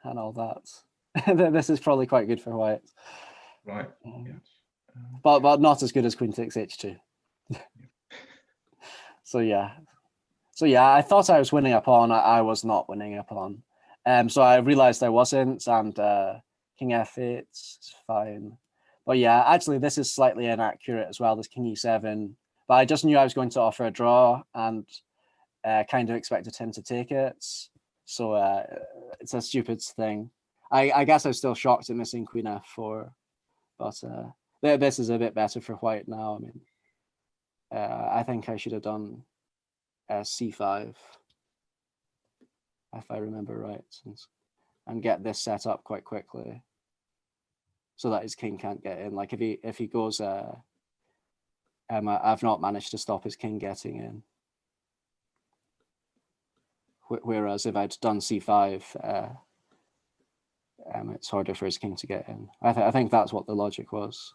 and all that. This is probably quite good for white. Right. But not as good as queen takes h2. So yeah, I thought I was winning a pawn. I was not winning a pawn. So I realized I wasn't, and king f8 is fine. But yeah, actually this is slightly inaccurate as well, this king e7. But I just knew I was going to offer a draw and kind of expected him to take it. So it's a stupid thing. I guess I was still shocked at missing queen f4. But this is a bit better for white now. I mean, I think I should have done c5, if I remember right, and get this set up quite quickly, so that his king can't get in. Like if he goes, I've not managed to stop his king getting in. Whereas if I'd done c5, it's harder for his king to get in. I think that's what the logic was.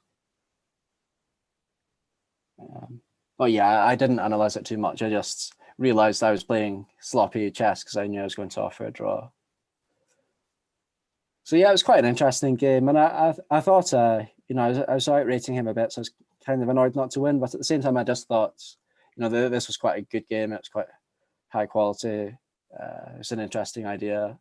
But yeah, I didn't analyze it too much. I just realized I was playing sloppy chess because I knew I was going to offer a draw. So yeah, it was quite an interesting game, and I thought I was outrating him a bit, so I was kind of annoyed not to win. But at the same time, I just thought this was quite a good game. It was quite high quality. It's an interesting idea.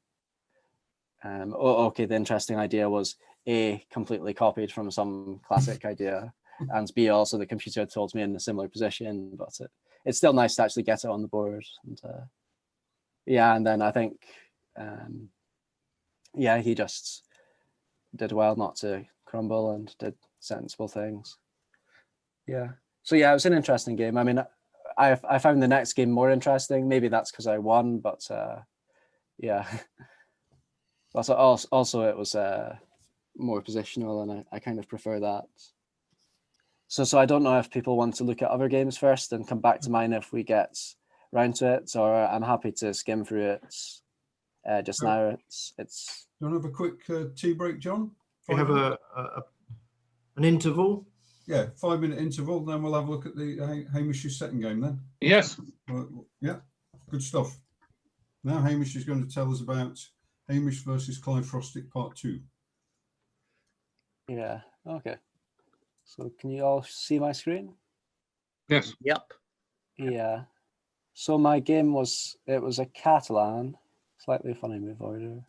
Okay, the interesting idea was A, completely copied from some classic idea, and B, also the computer had told me in a similar position, but it's still nice to actually get it on the board. And yeah, and then I think yeah, he just did well not to crumble and did sensible things. Yeah, so yeah, it was an interesting game. I mean, I found the next game more interesting. Maybe that's because I won, but yeah. Also, it was more positional, and I kind of prefer that. So I don't know if people want to look at other games first and come back to mine if we get round to it, or I'm happy to skim through it just now. It's. Do you want to have a quick tea break, John? We have an interval. Yeah, 5-minute interval. Then we'll have a look at the Hamish's second game. Then. Yes. Yeah, good stuff. Now Hamish is going to tell us about Hamish versus Clive Frostick Part 2. Yeah. Okay. So can you all see my screen? Yes. Yep. Yeah. So my game was a Catalan, slightly funny move order.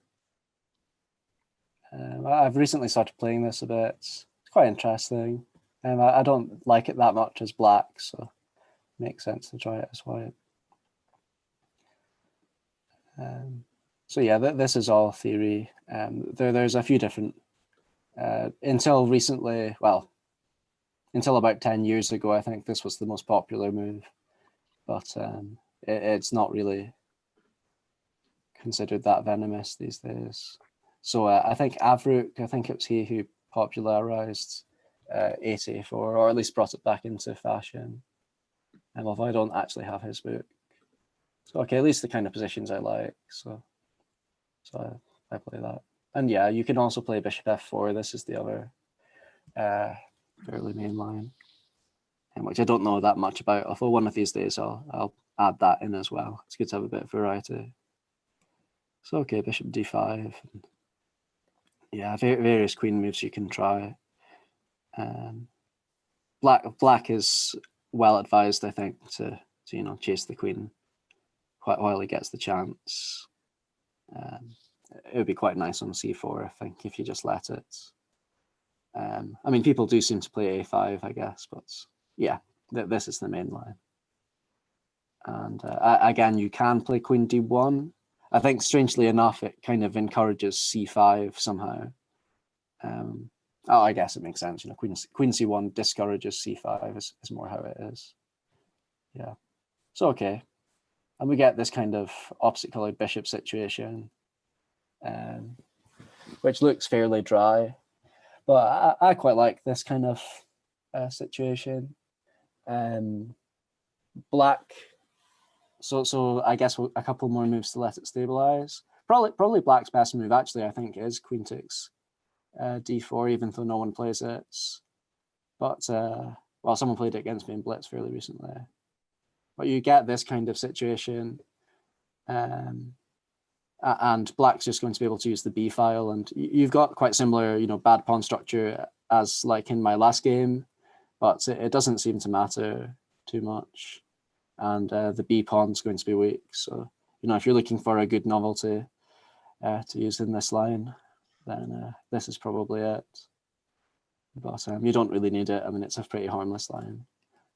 I've recently started playing this a bit. It's quite interesting. I don't like it that much as black, so it makes sense to try it as white. So yeah, this is all theory. There's a few different, until recently, well, until about 10 years ago, I think this was the most popular move, but it's not really considered that venomous these days. So I think Avruk, I think it was he who popularized 8A4, or at least brought it back into fashion. And although I don't actually have his book. So okay, at least the kind of positions I like. So I play that. And yeah, you can also play Bishop F4. This is the other fairly main line, which I don't know that much about. Although one of these days I'll add that in as well. It's good to have a bit of variety. So okay, Bishop D5. Yeah, various queen moves you can try. Black is well advised, I think, to chase the queen while he gets the chance. It would be quite nice on C4, I think, if you just let it. I mean, people do seem to play A5, I guess, but yeah, this is the main line. And again, you can play Queen D1. I think, strangely enough, it kind of encourages C5 somehow. I guess it makes sense. Queen C1 discourages C5 is more how it is. Yeah. So okay, and we get this kind of opposite-colored bishop situation, which looks fairly dry, but I quite like this kind of situation. Black. So I guess a couple more moves to let it stabilize. Probably Black's best move, actually, I think, is Queen takes D4, even though no one plays it. But well, someone played it against me in Blitz fairly recently. But you get this kind of situation, and Black's just going to be able to use the B file, and you've got quite similar, bad pawn structure as like in my last game, but it doesn't seem to matter too much. And the B pawn's going to be weak. So, if you're looking for a good novelty to use in this line, then this is probably it. But you don't really need it. I mean, it's a pretty harmless line.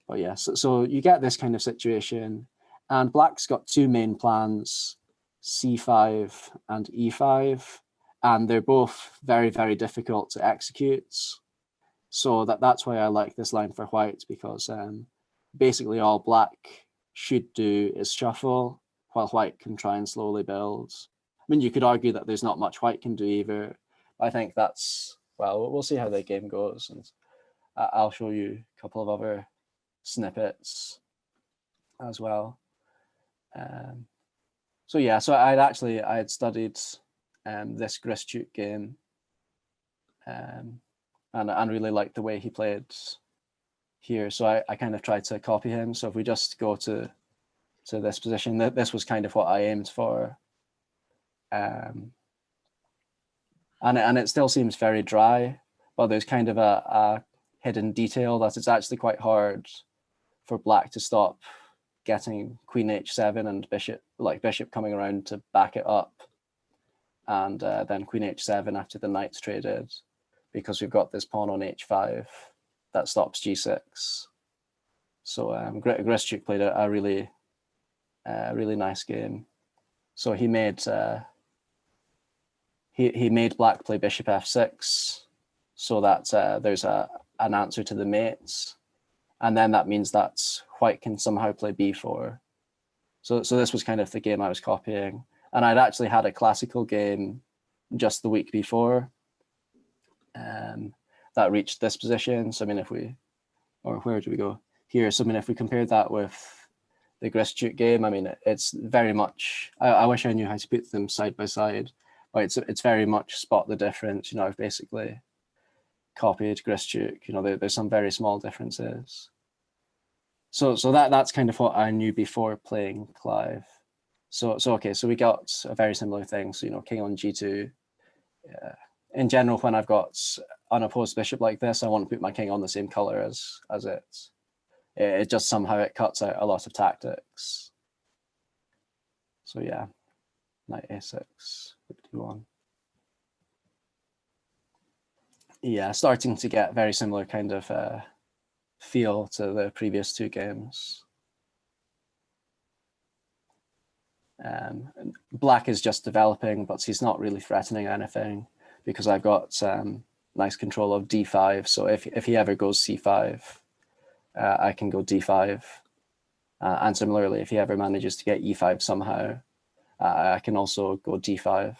But yeah, so you get this kind of situation. And Black's got two main plans, C5 and E5. And they're both very, very difficult to execute. So that's why I like this line for white, because basically all black should do is shuffle, while white can try and slowly build. I mean, you could argue that there's not much white can do either. I think that's, well, we'll see how the game goes, and I'll show you a couple of other snippets as well. So yeah, so I had studied this Grischuk game, and really liked the way he played here. So I kind of tried to copy him. So if we just go to this position, this was kind of what I aimed for. And it still seems very dry, but there's kind of a hidden detail that it's actually quite hard for black to stop getting queen h7 and bishop coming around to back it up, and then queen h7 after the knight's traded, because we've got this pawn on h5 that stops g6. So Grischuk played a really nice game. So he made he made black play bishop f6, so that there's an answer to the mates, and then that means that white can somehow play b4. So this was kind of the game I was copying, and I'd actually had a classical game just the week before that reached this position. So I mean, where do we go here? So I mean, if we compared that with the Grischuk game, I mean, it's very much, I wish I knew how to put them side by side, but it's very much spot the difference. You know, I've basically copied Grischuk. You know, there's some very small differences. So that's kind of what I knew before playing Clive. So okay, so we got a very similar thing. So, you know, king on g2. In general, when I've got unopposed bishop like this, I want to put my king on the same color as it. It just somehow it cuts out a lot of tactics. So yeah, knight a6, d1. Yeah, starting to get very similar kind of feel to the previous two games. Black is just developing, but he's not really threatening anything, because I've got nice control of d5. So if he ever goes c5, I can go d5. And similarly, if he ever manages to get e5 somehow, I can also go d5,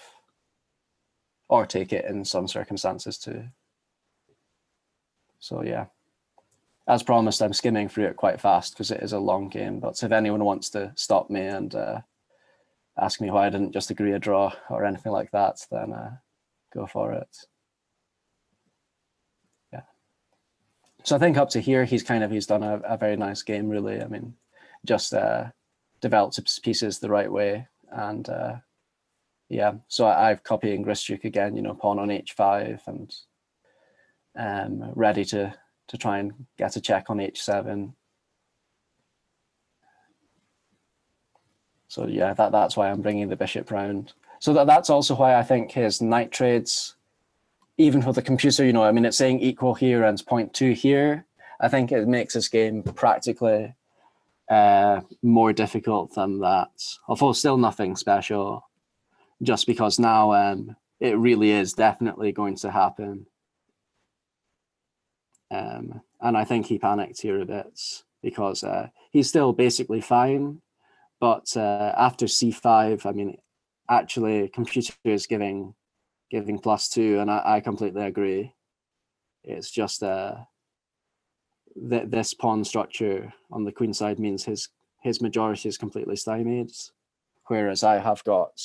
or take it in some circumstances too. So yeah, as promised, I'm skimming through it quite fast because it is a long game. But if anyone wants to stop me and ask me why I didn't just agree a draw or anything like that, then go for it. Yeah. So I think up to here, he's done a very nice game, really. I mean, just developed his pieces the right way. And yeah, so I've copying Grischuk again, you know, pawn on h5, and ready to try and get a check on h7. So yeah, that's why I'm bringing the bishop round. So that's also why I think his knight trades, even for the computer, you know, I mean, it's saying equal here and 0.2 here. I think it makes this game practically more difficult than that, although still nothing special, just because now it really is definitely going to happen. And I think he panicked here a bit, because he's still basically fine. But after c5, I mean, actually, computer is giving +2, and I completely agree. It's just this pawn structure on the queen side means his majority is completely stymied, whereas I have got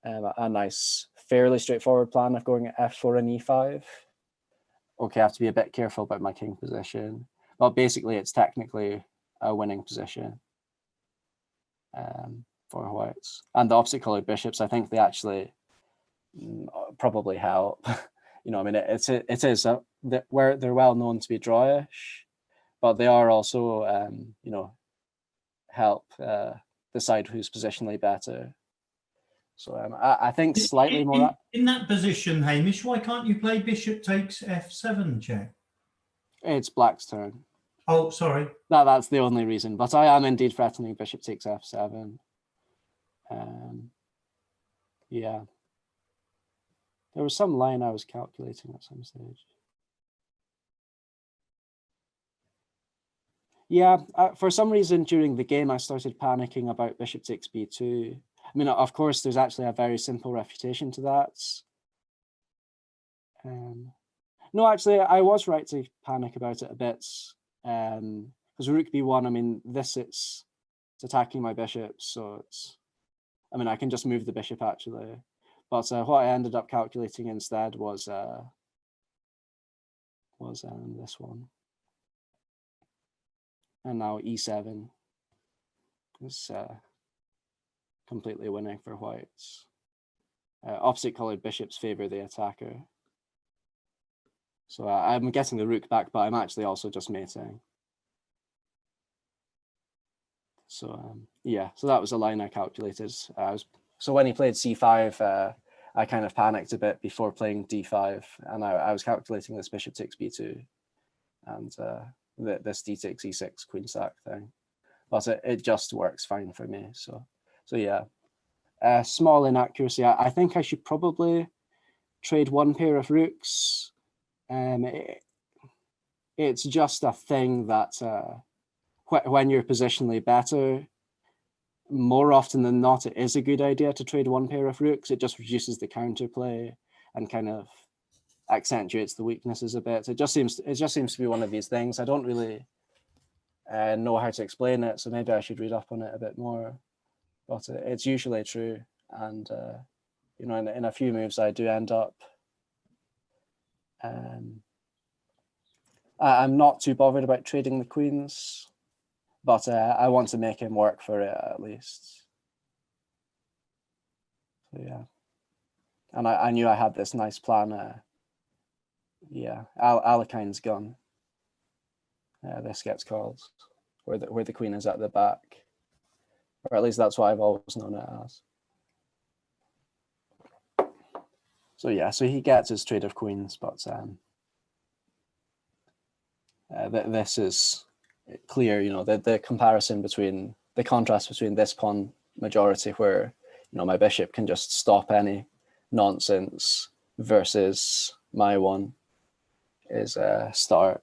a nice, fairly straightforward plan of going at f4 and e5. Okay, I have to be a bit careful about my king position, but basically it's technically a winning position for whites. And the opposite colored bishops, I think they actually probably help. You know, I mean, it is where they're well known to be drawish, but they are also, you know, help decide who's positionally better. So I think slightly more. In that position, Hamish, why can't you play bishop takes f7 check? It's black's turn. Oh, sorry. That's the only reason, but I am indeed threatening bishop takes f7. Yeah. There was some line I was calculating at some stage. Yeah, for some reason during the game, I started panicking about bishop takes b2. I mean, of course, there's actually a very simple refutation to that. No, actually, I was right to panic about it a bit. Because rook b1, I mean, it's attacking my bishop, so it's, I mean, I can just move the bishop actually. But what I ended up calculating instead was this one. And now e7 is completely winning for whites. Opposite colored bishops favor the attacker. So I'm getting the rook back, but I'm actually also just mating. So yeah, so that was a line I calculated. So when he played c5, I kind of panicked a bit before playing d5, and I was calculating this bishop takes b2, and this d takes e6 queen sack thing, but it just works fine for me. So yeah, small inaccuracy. I think I should probably trade one pair of rooks. It's just a thing that when you're positionally better, more often than not, it is a good idea to trade one pair of rooks. It just reduces the counterplay and kind of accentuates the weaknesses a bit. It just seems to be one of these things. I don't really know how to explain it, so maybe I should read up on it a bit more. But it's usually true, and you know, in a few moves, I do end up. I'm not too bothered about trading the queens, but I want to make him work for it at least. So yeah, and I knew I had this nice plan. Yeah, Alekine's gone. This gets called, where the queen is at the back, or at least that's what I've always known it as. So yeah, so he gets his trade of queens, but this is clear, you know, the comparison between the contrast between this pawn majority, where, you know, my bishop can just stop any nonsense, versus my one is stark.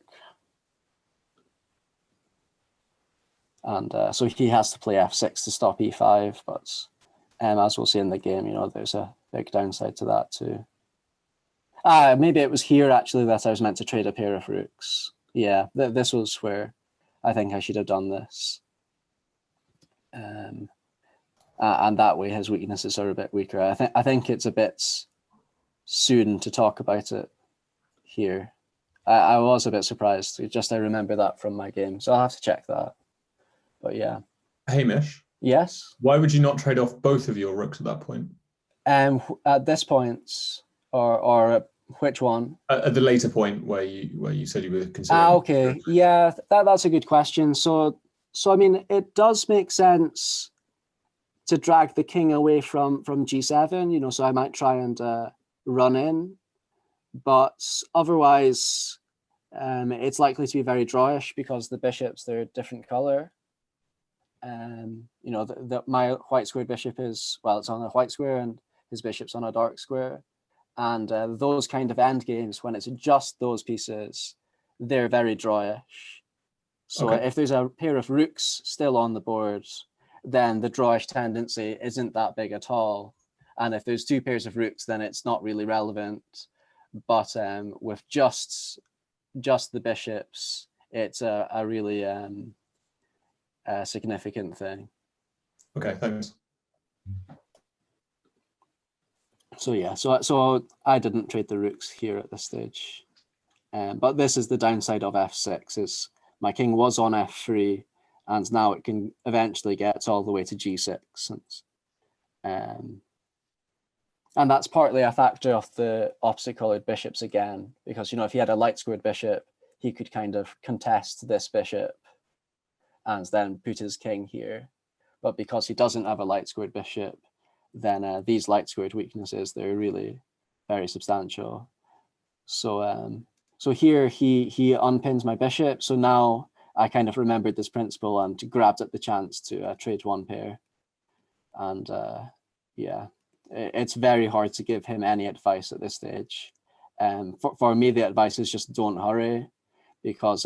And so he has to play f6 to stop e5, but as we'll see in the game, you know, there's a big downside to that too. Maybe it was here actually that I was meant to trade a pair of rooks. Yeah, this was where I think I should have done this. And that way his weaknesses are a bit weaker. I think it's a bit soon to talk about it here. I was a bit surprised. I remember that from my game, so I'll have to check that. But yeah. Hamish? Yes? Why would you not trade off both of your rooks at that point? At this point, or which one? At the later point where you said you were considering. Okay, yeah, that's a good question. So I mean, it does make sense to drag the king away from g7, you know, so I might try and run in, but otherwise it's likely to be very drawish because the bishops, they're a different color. You know, my white squared bishop is, well, it's on a white square and his bishop's on a dark square. And those kind of end games, when it's just those pieces, they're very drawish. So okay. If there's a pair of rooks still on the board, then the drawish tendency isn't that big at all. And if there's two pairs of rooks, then it's not really relevant. But with just the bishops, it's a really significant thing. Okay, thanks. So yeah, so I didn't trade the rooks here at this stage, but this is the downside of f6, is my king was on f3, and now it can eventually get all the way to g6, and that's partly a factor of the opposite colored bishops again, because, you know, if he had a light squared bishop, he could kind of contest this bishop and then put his king here, but because he doesn't have a light squared bishop, then these light squared weaknesses, they're really very substantial. So so here he unpins my bishop. So now I kind of remembered this principle and grabbed at the chance to trade one pair. And yeah, it's very hard to give him any advice at this stage. For me, the advice is just don't hurry, because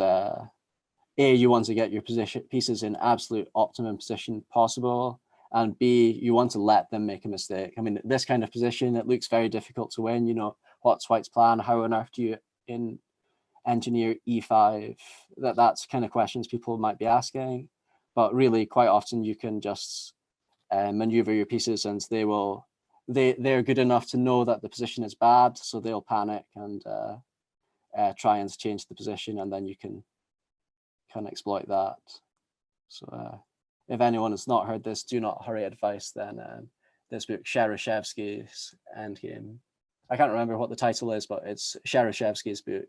A, you want to get your pieces in absolute optimum position possible, and B, you want to let them make a mistake. I mean, this kind of position, it looks very difficult to win. You know, what's White's plan? How on earth do you engineer e5? That's kind of questions people might be asking, but really quite often you can just maneuver your pieces, and they're good enough to know that the position is bad, so they'll panic and try and change the position, and then you can exploit that. So if anyone has not heard this do not hurry advice, then this book, Cherishevsky's Endgame, I can't remember what the title is, but it's Cherishevsky's book.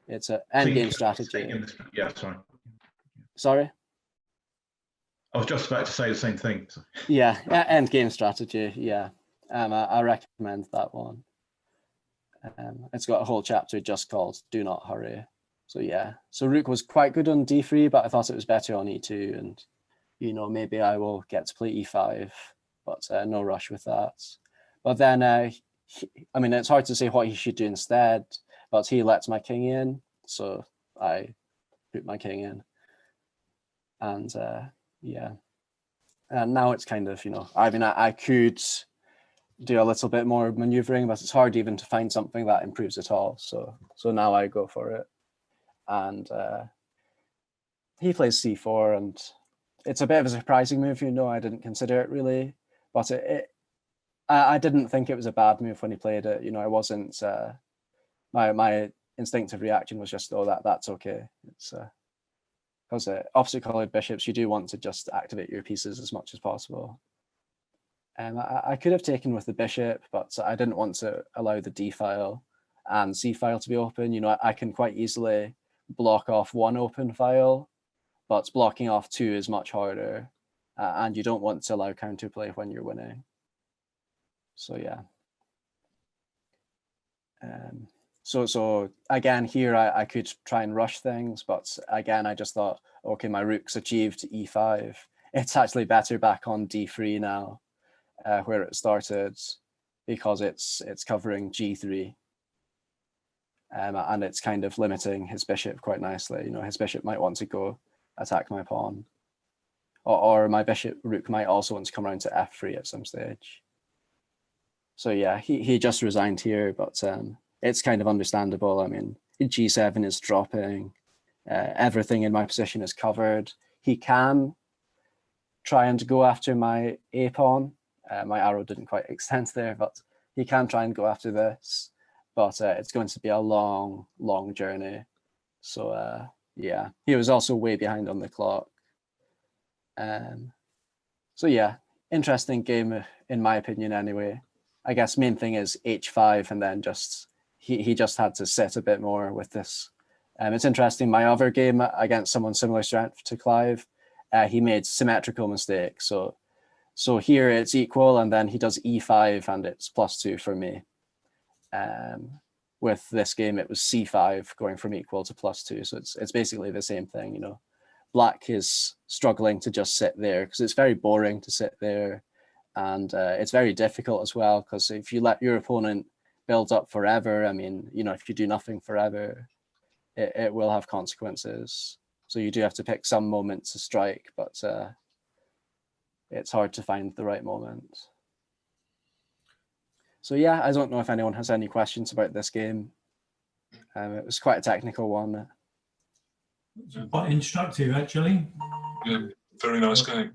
It's an endgame strategy. Yeah, sorry. Sorry? I was just about to say the same thing. Yeah, endgame strategy, yeah. I recommend that one. It's got a whole chapter just called Do Not Hurry. So yeah, so Rook was quite good on d3, but I thought it was better on e2, and you know, maybe I will get to play e5, but no rush with that. But then, I mean, it's hard to say what he should do instead, but he lets my king in, so I put my king in. And yeah, and now it's kind of, you know, I mean, I could do a little bit more maneuvering, but it's hard even to find something that improves at all. So now I go for it. And he plays c4, and it's a bit of a surprising move, you know. I didn't consider it really, but I didn't think it was a bad move when he played it. You know, it wasn't. My instinctive reaction was just, oh, that's okay. It's because opposite colored bishops, you do want to just activate your pieces as much as possible. I could have taken with the bishop, but I didn't want to allow the d file and c file to be open. You know, I can quite easily block off one open file, but blocking off two is much harder, and you don't want to allow counterplay when you're winning. So yeah. So again, here I could try and rush things, but again, I just thought, okay, my rook's achieved e5. It's actually better back on d3 now, where it started, because it's covering g3. And it's kind of limiting his bishop quite nicely. You know, his bishop might want to go attack my pawn, or my rook might also want to come around to f3 at some stage. So yeah, he just resigned here, but it's kind of understandable. I mean, g7 is dropping, everything in my position is covered. He can try and go after my a pawn. My arrow didn't quite extend there, but he can try and go after this. But it's going to be a long, long journey. So yeah, he was also way behind on the clock. So yeah, interesting game in my opinion anyway. I guess main thing is h5, and then just he just had to sit a bit more with this. It's interesting, my other game against someone similar strength to Clive, he made symmetrical mistakes. So here it's equal, and then he does e5 and it's +2 for me. With this game, it was c5 going from equal to +2. So it's basically the same thing, you know. Black is struggling to just sit there because it's very boring to sit there. And it's very difficult as well, because if you let your opponent build up forever, I mean, you know, if you do nothing forever, it will have consequences. So you do have to pick some moment to strike, but it's hard to find the right moment. So yeah, I don't know if anyone has any questions about this game. It was quite a technical one. Quite instructive, actually. Yeah, very nice game.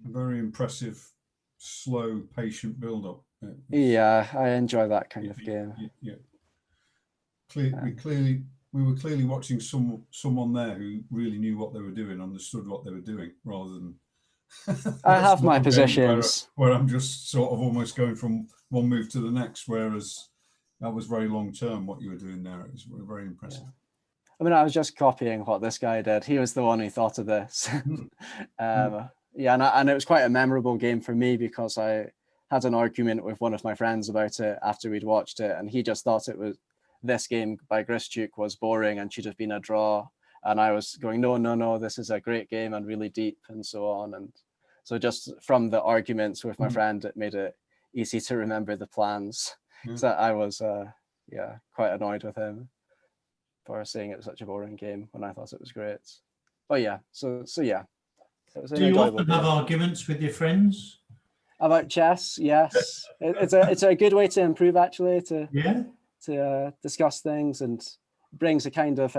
Very impressive, slow, patient build-up. Yeah, I enjoy that kind of game. Yeah. We were clearly watching someone there who really knew what they were doing, understood what they were doing, rather than I have my positions where I'm just sort of almost going from one move to the next, whereas that was very long term what you were doing there. It was very impressive. Yeah. I mean, I was just copying what this guy did. He was the one who thought of this. Yeah, and it was quite a memorable game for me because I had an argument with one of my friends about it after we'd watched it, and he just thought this game by Grischuk was boring and should have been a draw. And I was going, no, this is a great game and really deep and so on. And so just from the arguments with my friend, it made it easy to remember the plans. So I was, quite annoyed with him for saying it was such a boring game when I thought it was great. Oh yeah, so yeah. It was an Do you enjoyable often have game. arguments with your friends? About chess? Yes, it's a good way to improve, actually, to discuss things, and brings a kind of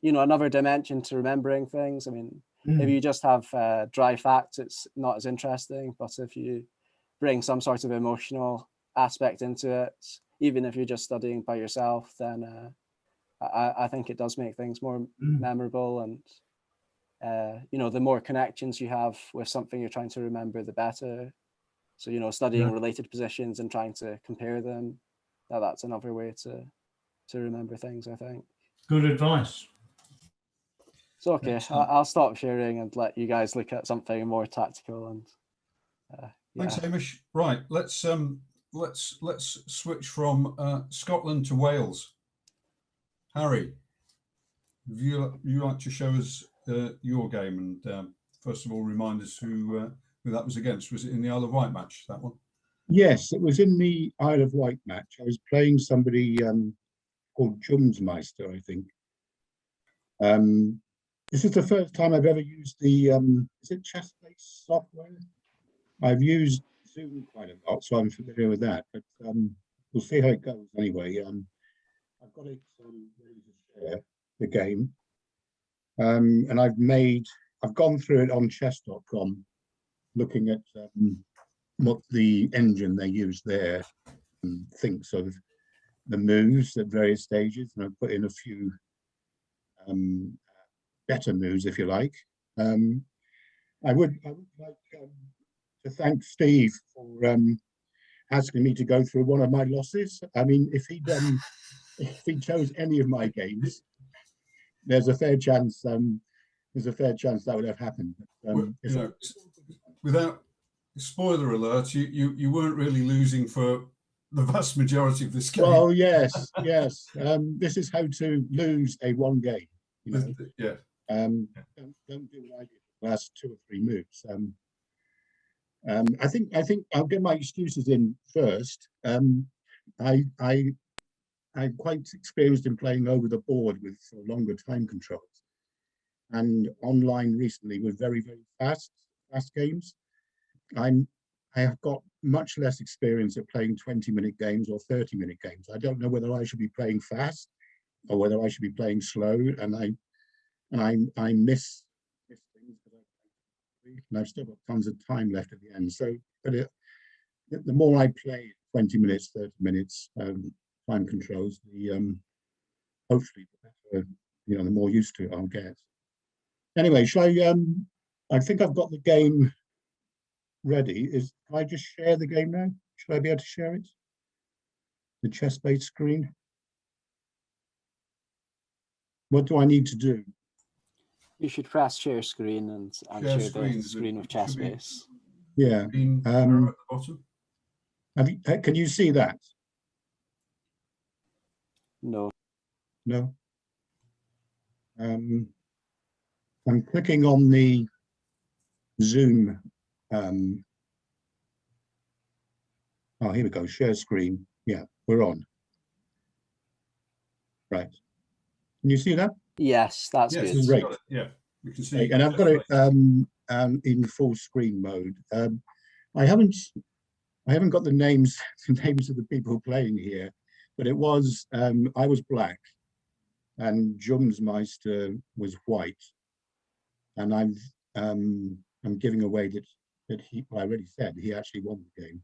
another dimension to remembering things. I mean, if you just have dry facts, it's not as interesting. But if you bring some sort of emotional aspect into it, even if you're just studying by yourself, then I think it does make things more memorable. And the more connections you have with something you're trying to remember, the better. So studying related positions and trying to compare them, that's another way to remember things, I think. Good advice. So okay, I'll stop sharing and let you guys look at something more tactical. And thanks, Hamish. Right, let's switch from Scotland to Wales. Harry, would you like to show us your game, and first of all remind us who that was against? Was it in the Isle of Wight match, that one? Yes, it was in the Isle of Wight match. I was playing somebody called Jumsmeister, I think. This is the first time I've ever used the, is it chess-based software? I've used Zoom quite a lot, so I'm familiar with that, but we'll see how it goes anyway. I've got it ready to share the game. And I've gone through it on chess.com, looking at what the engine they use there thinks of the moves at various stages, and I've put in a few better moves, if you like. I would like to thank Steve for asking me to go through one of my losses. I mean, if he chose any of my games, there's a fair chance that would have happened. Without spoiler alert, you weren't really losing for the vast majority of this game. Well, yes. This is how to lose a one game. Yeah. Don't do what I did the last 2 or 3 moves. I think I'll get my excuses in first. I'm quite experienced in playing over the board with longer time controls, and online recently with very, very fast games. I have got much less experience at playing 20-minute games or 30-minute games. I don't know whether I should be playing fast or whether I should be playing slow, and I miss things, and I've still got tons of time left at the end. So, but the more I play 20 minutes, 30 minutes time controls, the hopefully the better, the more used to it I'll get. Anyway, shall I think I've got the game ready. Can I just share the game now? Should I be able to share it? The chess-based screen. What do I need to do? You should press share screen and share the screen with chess-base. Yeah. At the bottom. Can you see that? No. No. I'm clicking on the Zoom. Oh, here we go. Share screen. Yeah, we're on. Right. Can you see that? Yes, that's good. Great. Yeah, we can see. And I've got it in full screen mode. I haven't got the names of the people playing here, but it was I was black, and Jumsmeister was white, and I'm giving away that he. Well, I already said he actually won the game,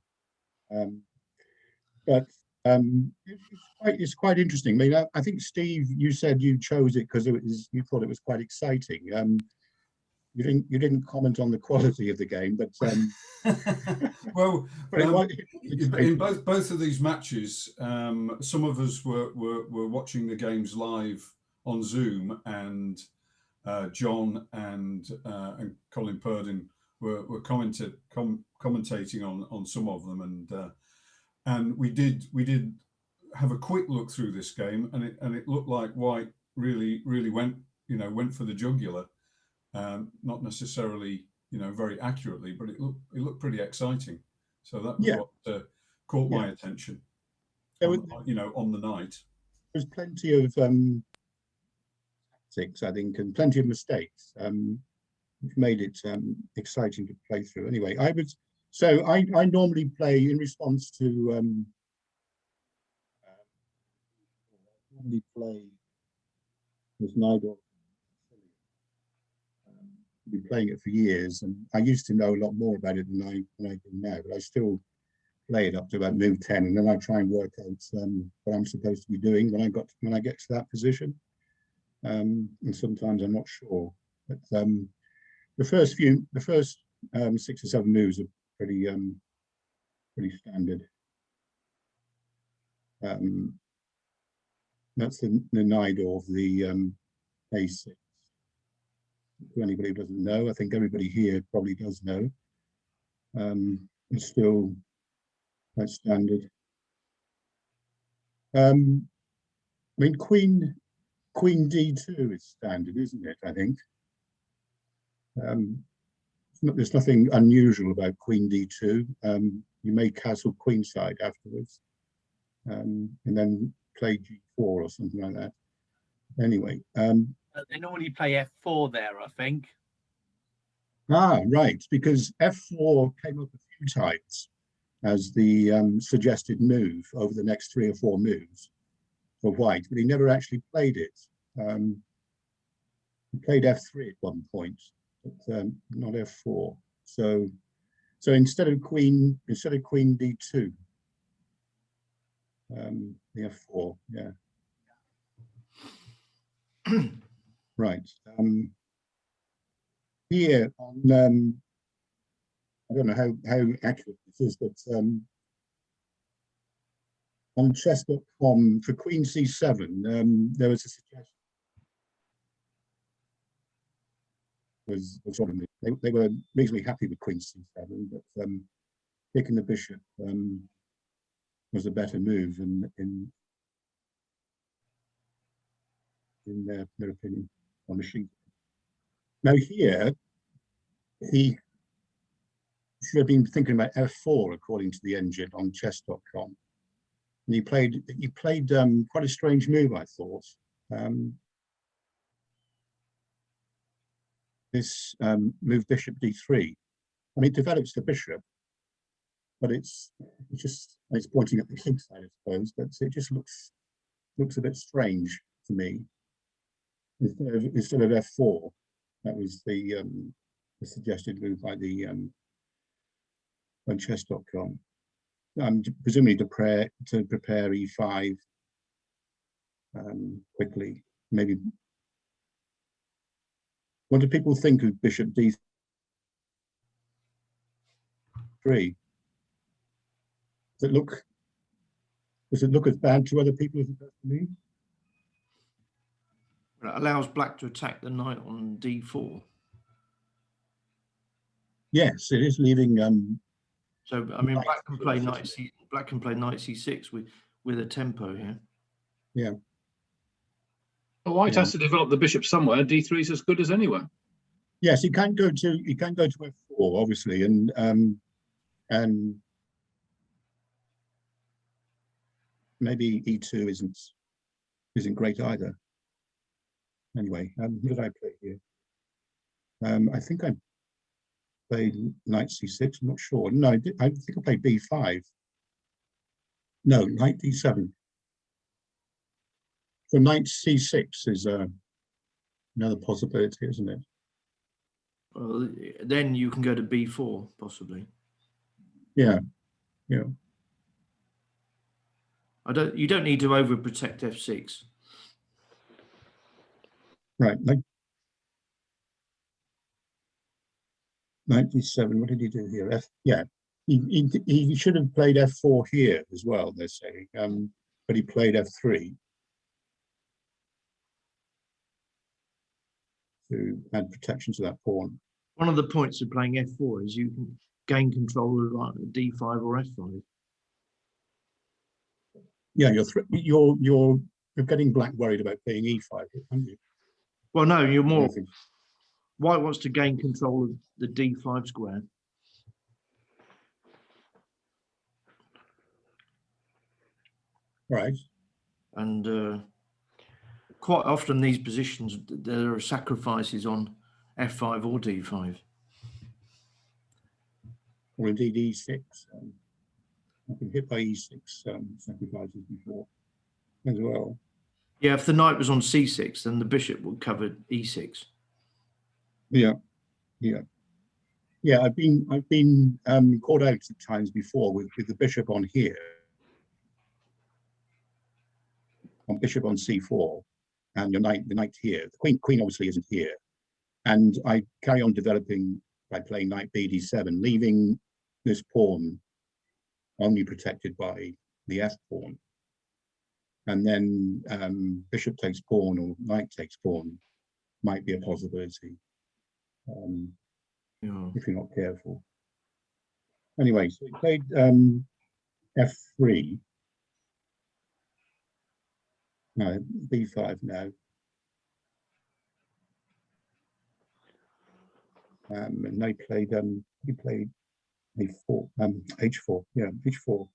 but it's quite interesting. I mean, I think Steve, you said you chose it because you thought it was quite exciting. You didn't comment on the quality of the game, but well, in both of these matches, some of us were watching the games live on Zoom, and John and Colin Purdin were commentating on some of them, and we did have a quick look through this game, and it looked like White really went for the jugular. Not necessarily, very accurately, but it looked pretty exciting. So that was what caught my attention. On the night, there's plenty of tactics, I think, and plenty of mistakes, which made it exciting to play through. Anyway, I normally play in response to normally play with Nigel. I've been playing it for years, and I used to know a lot more about it than I do now, but I still play it up to about move 10, and then I try and work out what I'm supposed to be doing when I get to that position. And sometimes I'm not sure, but the first 6 or 7 moves are pretty standard. That's the Nidor of the A6. For anybody who doesn't know, I think everybody here probably does know. It's still quite standard. I mean, Queen D2 is standard, isn't it? I think. There's nothing unusual about Queen D2. You may castle queenside afterwards, and then play G4 or something like that. Anyway. They normally play F4 there, I think. Ah, right, because F4 came up a few times as the suggested move over the next 3 or 4 moves for white, but he never actually played it. He played F3 at one point, but not F4. So instead of Queen D2, the F4, yeah. Right. Here on I don't know how accurate this is, but on chess.com for Queen C7, there was a suggestion. They were reasonably happy with Queen C7, but picking the bishop was a better move in their opinion on the sheet. Now here, he should have been thinking about F4 according to the engine on chess.com. And he played quite a strange move, I thought. This move bishop D3. I mean, it develops the bishop, but it's pointing at the king side, I suppose. But it just looks a bit strange to me. Instead of F4, that was the suggested move by the on chess.com. Presumably to prepare E5 quickly. Maybe. What do people think of bishop D3? Does it look as bad to other people as it does to me? It allows black to attack the knight on D4. Yes, it is leaving. So I mean, black can play knight C6 with a tempo here. Yeah. Well, white has to develop the bishop somewhere. D3 is as good as anywhere. Yes, you can go to F4 obviously, and maybe E2 isn't great either. Anyway, what did I play here? I think I played knight C6. I'm not sure. No, I think I played B5. No, knight D7. So knight C6 is another possibility, isn't it? Well, then you can go to B4 possibly. Yeah, yeah. You don't need to overprotect F6. Right. Knight D7. What did he do here? Yeah. He should have played F4 here as well, they're saying. But he played F3 to add protection to that pawn. One of the points of playing F4 is you can gain control of D5 or F5. Yeah, you're getting black worried about playing E5, aren't you? Well, no, you're more. White wants to gain control of the D5 square. Right. And quite often these positions, there are sacrifices on f5 or d5. Or indeed e6. I've been hit by e6 sacrifices before as well. Yeah, if the knight was on c6, then the bishop would cover e6. Yeah, yeah, yeah. I've been caught out at times before with the bishop on here, on bishop on c4, and the knight here. The queen obviously isn't here, and I carry on developing by playing knight bd7, leaving this pawn only protected by the f pawn, and then bishop takes pawn or knight takes pawn might be a possibility. If you're not careful. Anyway, so we played f3. No, b5 now. And they played he played a4, h4. Yeah, h4.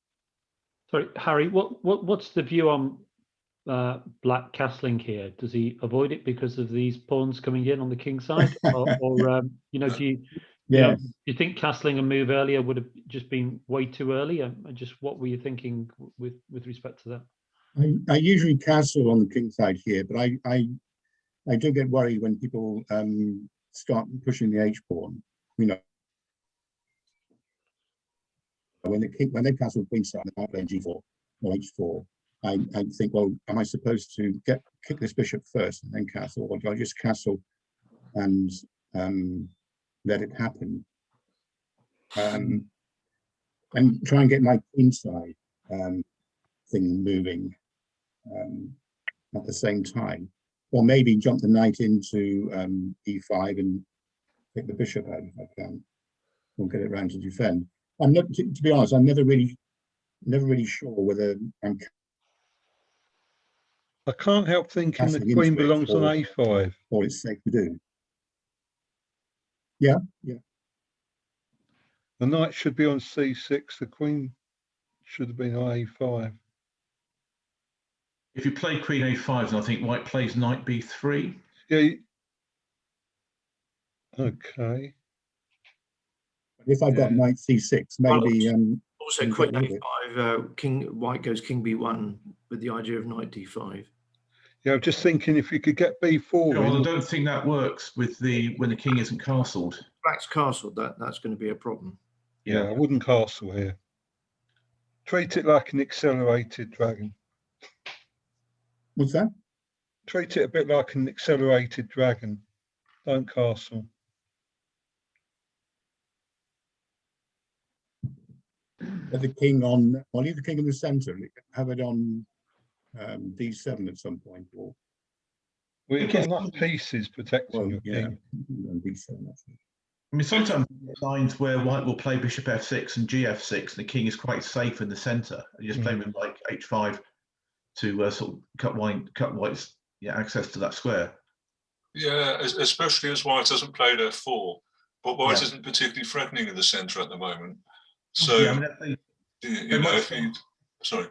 Sorry, Harry. What's the view on black castling here? Does he avoid it because of these pawns coming in on the king side, or you know, do you think castling a move earlier would have just been way too early? Just what were you thinking with respect to that? I usually castle on the king side here, but I do get worried when people start pushing the h pawn. You know, when they castle queen side, they play g4 or h4. I think, well, am I supposed to kick this bishop first and then castle, or do I just castle and let it happen? And try and get my queen side thing moving at the same time, or maybe jump the knight into e5 and pick the bishop out if I can, or get it round to defend. I'm not, to be honest, I'm never really sure whether I'm. I can't help thinking the queen belongs on a5. Or it's safe to do. Yeah, yeah. The knight should be on c6. The queen should have been on a5. If you play queen a5, then I think white plays knight b3. Yeah. Okay. If I've got knight c6, maybe. Also, queen a5, white goes king b1 with the idea of knight d5. Yeah, I'm just thinking if you could get b4. Well, I don't think that works with when the king isn't castled. Black's castled, that's going to be a problem. Yeah, I wouldn't castle here. Treat it like an accelerated dragon. What's that? Treat it a bit like an accelerated dragon. Don't castle. The king on, well, leave the king in the center. Have it on d7 at some point. Or we've got enough pieces protecting your king. D7, I mean, sometimes lines where white will play bishop f6 and gf6, and the king is quite safe in the center. You just play with like h5 to sort of cut white's access to that square. Yeah, especially as white hasn't played f4, but white isn't particularly threatening in the center at the moment. So, sorry.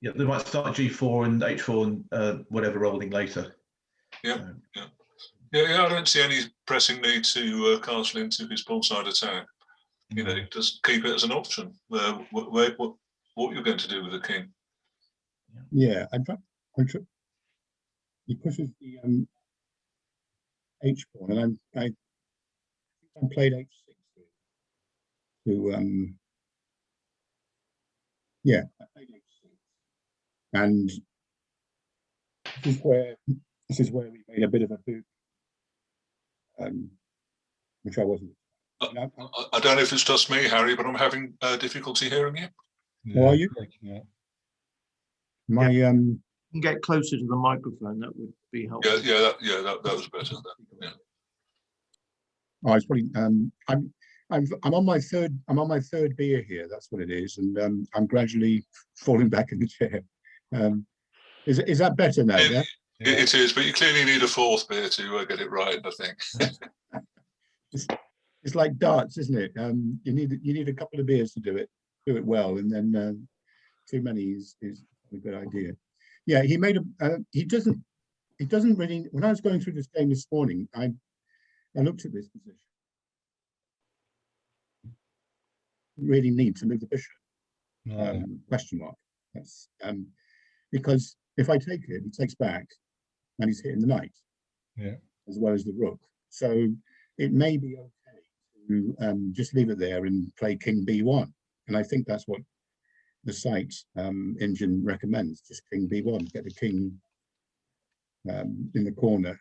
Yeah, they might start g4 and h4 and whatever rolling later. Yeah, I don't see any pressing need to castle into his pawn side attack. You know, just keep it as an option. What you're going to do with the king? Yeah, he pushes the h pawn, and I played h6 to yeah, I played h6, and this is where we made a bit of a boot, which I wasn't. I don't know if it's just me, Harry, but I'm having difficulty hearing you. How are you? My you can get closer to the microphone. That would be helpful. That was better. Yeah. Oh, it's probably. I'm on my third beer here. That's what it is, and I'm gradually falling back in the chair. Is that better now? It is, but you clearly need a fourth beer to get it right, I think. It's like darts, isn't it? You need a couple of beers to do it well, and then too many is a good idea. Yeah, he made he doesn't it doesn't really. When I was going through this game this morning, I looked at this position. Really need to move the bishop? No. Question mark. That's because if I take it, he takes back, and he's hitting the knight, Yeah. as well as the rook. So it may be okay to just leave it there and play king b1. And I think that's what the site engine recommends, just king b1, get the king in the corner.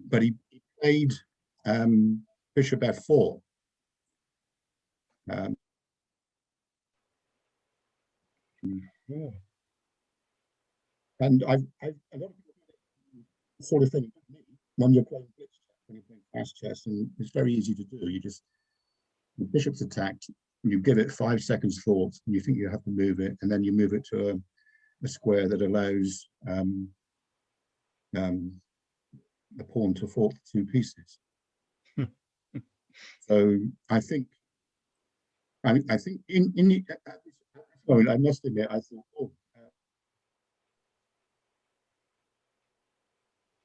But he played bishop f4. Yeah. And I've a lot of people sort of thing when you're playing blitz chess, when you're playing fast chess, and it's very easy to do. You just, the bishop's attacked, you give it 5 seconds thought, and you think you have to move it, and then you move it to a square that allows the pawn to fall to 2 pieces. So I think in at this moment, I must admit, I thought, oh,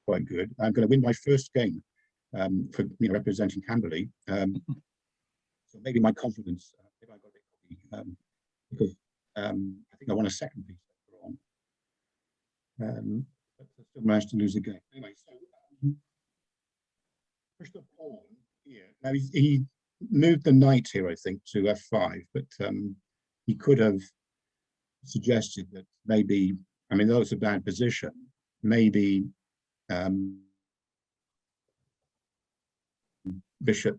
quite good. I'm going to win my first game for representing Camberley. So maybe my confidence, if I got it, because I think I won a second piece later on. But I still managed to lose a game. Anyway, so push the pawn here. Now he moved the knight here, I think, to f5, but he could have suggested that maybe, I mean, that was a bad position. Maybe bishop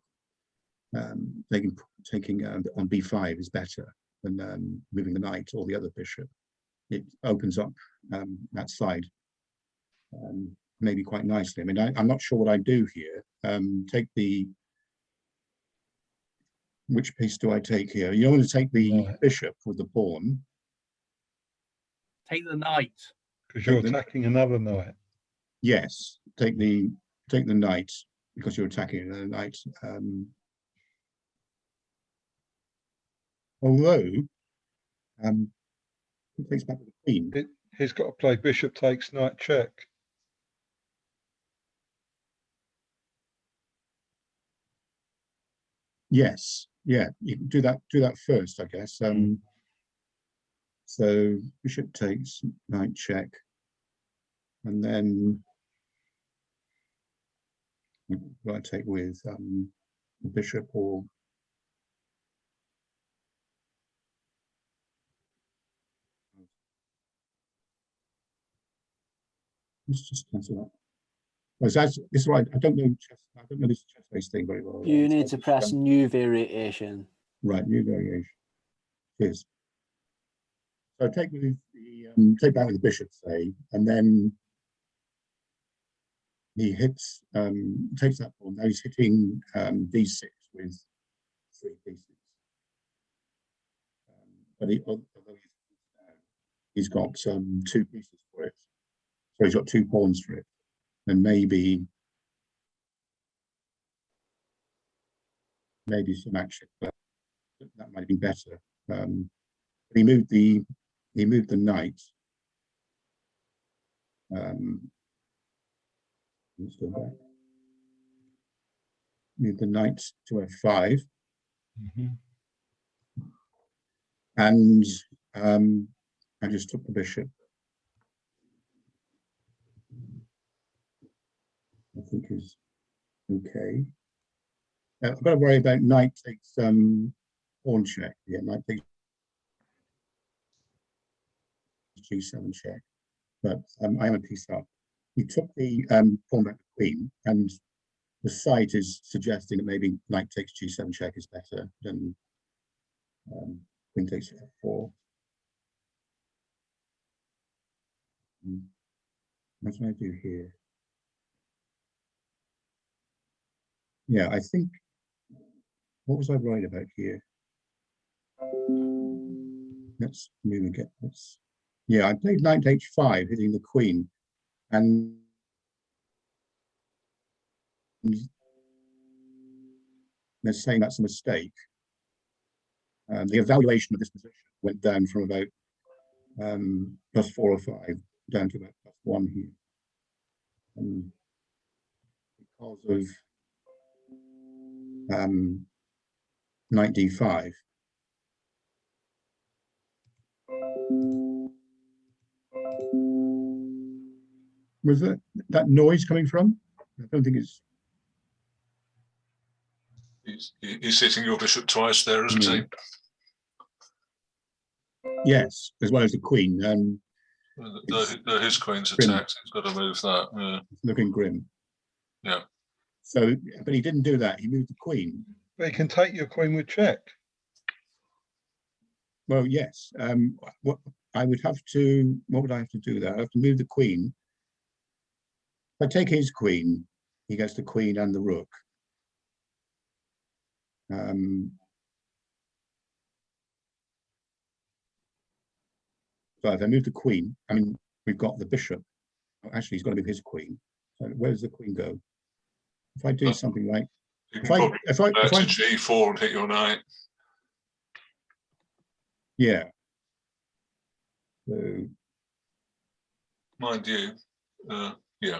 taking on b5 is better than moving the knight or the other bishop. It opens up that side maybe quite nicely. I mean, I'm not sure what I do here. Take the, which piece do I take here? You don't want to take the bishop with the pawn. Take the knight. Because you're attacking another knight. Yes, take the knight because you're attacking another knight. Although he takes back with the queen. He's got to play bishop takes knight check. Yes, yeah, you can do that first, I guess. So bishop takes knight check, and then what I take with the bishop, or let's just cancel that. This is right. I don't know chess. I don't know this chess-based thing very well. You need to press new variation. Right, new variation. Cheers. So take with the take back with the bishop, say, and then he hits takes that pawn. Now he's hitting d6 with 3 pieces. But although he's got 2 pieces for it, so he's got 2 pawns for it, and maybe some action, but that might have been better. But he moved the knight. Let's go back. Move the knight to f5. And I just took the bishop. I think is okay. I've got to worry about knight takes pawn check. Yeah, knight takes g7 check. But I am a piece up. He took the pawn back to queen, and the site is suggesting that maybe knight takes g7 check is better than queen takes f4. What do I do here? Yeah, I think, what was I right about here? Let's move again. Yeah, I played knight h5, hitting the queen, and they're saying that's a mistake. The evaluation of this position went down from about +4 or 5 down to about one here. Because of knight d5. Was that noise coming from? I don't think it's. He's hitting your bishop twice there, isn't he? Yes, as well as the queen. Though his queen's attacked, he's got to move that. Yeah. It's looking grim. Yeah. So, but he didn't do that. He moved the queen. But he can take your queen with check. Well, yes. What I would have to. What would I have to do there? I have to move the queen. If I take his queen, he gets the queen and the rook. So if I move the queen, I mean, we've got the bishop. Actually, he's got to move his queen. So where does the queen go? If I do something like, if I G4 and hit your knight. Yeah. So, mind you, yeah.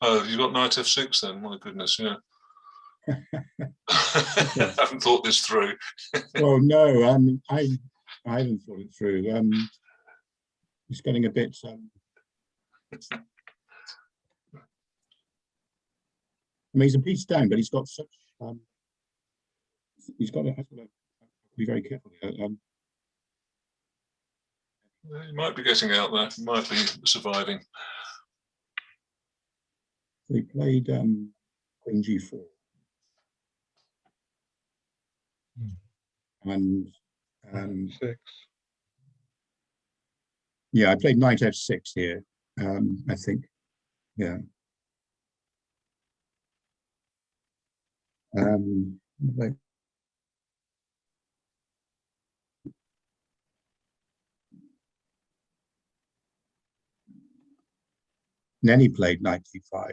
Oh, you've got knight f6 then. My goodness, yeah. I haven't thought this through. Well, no, I haven't thought it through. It's getting a bit. I mean, he's a piece down, but he's got such. He's got to be very careful. He might be getting out there. He might be surviving. So he played Queen G4. And F6. Yeah, I played knight F6 here, I think. Yeah. Like, then he played knight d5.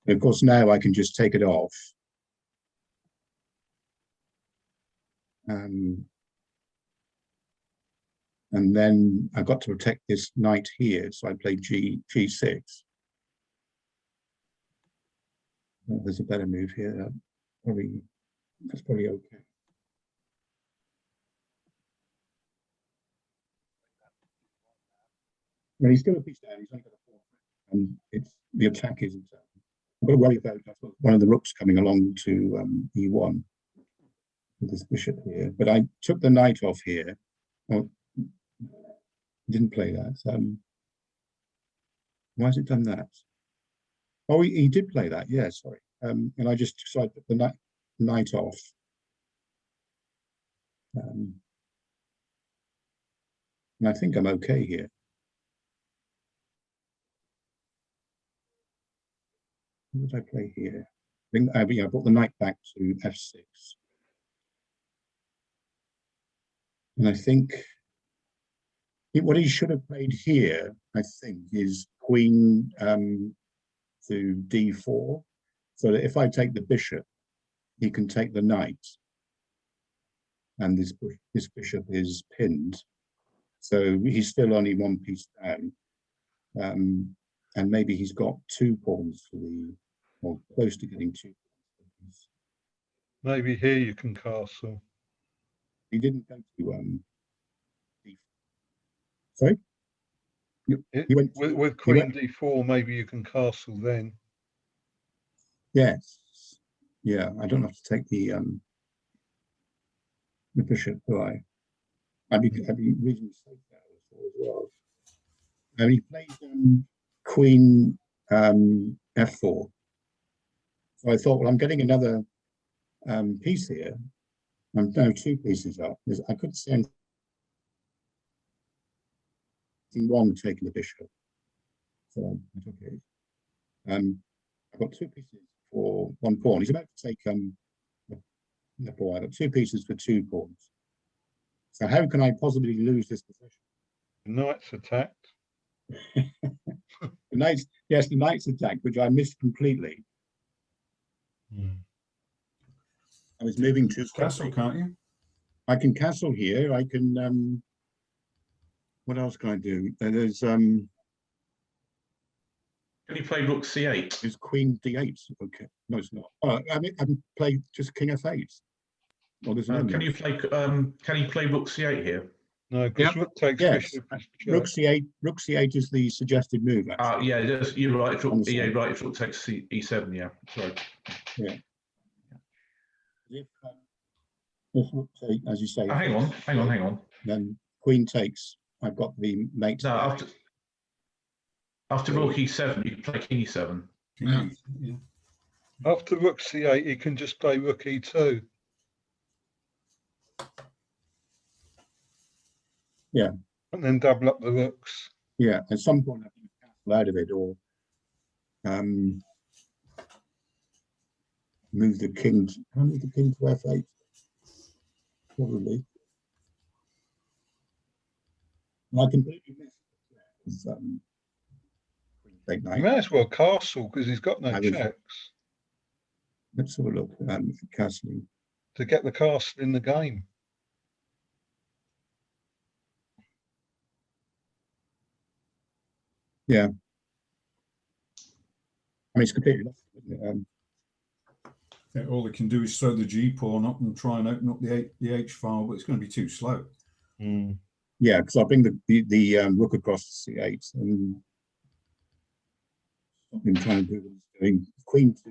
And of course, now I can just take it off. And then I've got to protect this knight here, so I played G6. Oh, there's a better move here. That's probably okay. Well, he's still a piece down. He's only got a 4, and the attack isn't. I've got to worry about one of the rooks coming along to E1 with this bishop here. But I took the knight off here. Well, didn't play that. Why has it done that? Oh, he did play that. Yeah, sorry. And I just decided to put the knight off. And I think I'm okay here. What did I play here? I think I brought the knight back to F6. And I think what he should have played here, I think, is queen to D4, so that if I take the bishop, he can take the knight, and this bishop is pinned. So he's still only one piece down, and maybe he's got 2 pawns for or close to getting 2 pawns. Maybe here you can castle. He didn't go to D4. Sorry? He went with queen d4, maybe you can castle then. Yes. Yeah, I don't have to take the bishop, do I? I'd be reasonably safe there as well. And he played queen f4. So I thought, well, I'm getting another piece here. I'm now 2 pieces up. I couldn't see anything wrong with taking the bishop. So I took it. I've got 2 pieces for 1 pawn. He's about to take the pawn. I've got 2 pieces for 2 pawns. So how can I possibly lose this position? The knight's attacked. The knight's attacked, which I missed completely. I was moving too quickly. Castle, can't you? I can castle here. I can. What else can I do? There's Can you play rook c8? It's queen d8. Okay, no, it's not. I mean, I can play just king f8. Well, there's no Can you move. play? Can you play rook c8 here? No, because rook takes Yes, bishop. rook c8. Rook c8 is the suggested move. Actually. Yeah, you're right. Rook, Understand. yeah, right. Rook takes e7. Yeah, sorry. Yeah. If rook take, as you say. Hang on. Then queen takes. I've got the mate. No, after rook e7, you can play king e7. Yeah. After rook c8, he can just play rook e2. Yeah. And then double up the rooks. Yeah, at some point I can cancel out of it or move the king. Can I move the king to f8? Probably. And I completely missed He may as well castle because he's got no checks. Let's have a look for castling. To get the castle in the game. Yeah. I mean, it's completely lost, isn't it? All they can do is throw the G pawn up and try and open up the H file, but it's going to be too slow. Yeah, because I'll bring the rook across c8 and stop him trying to do what he's doing. Queen to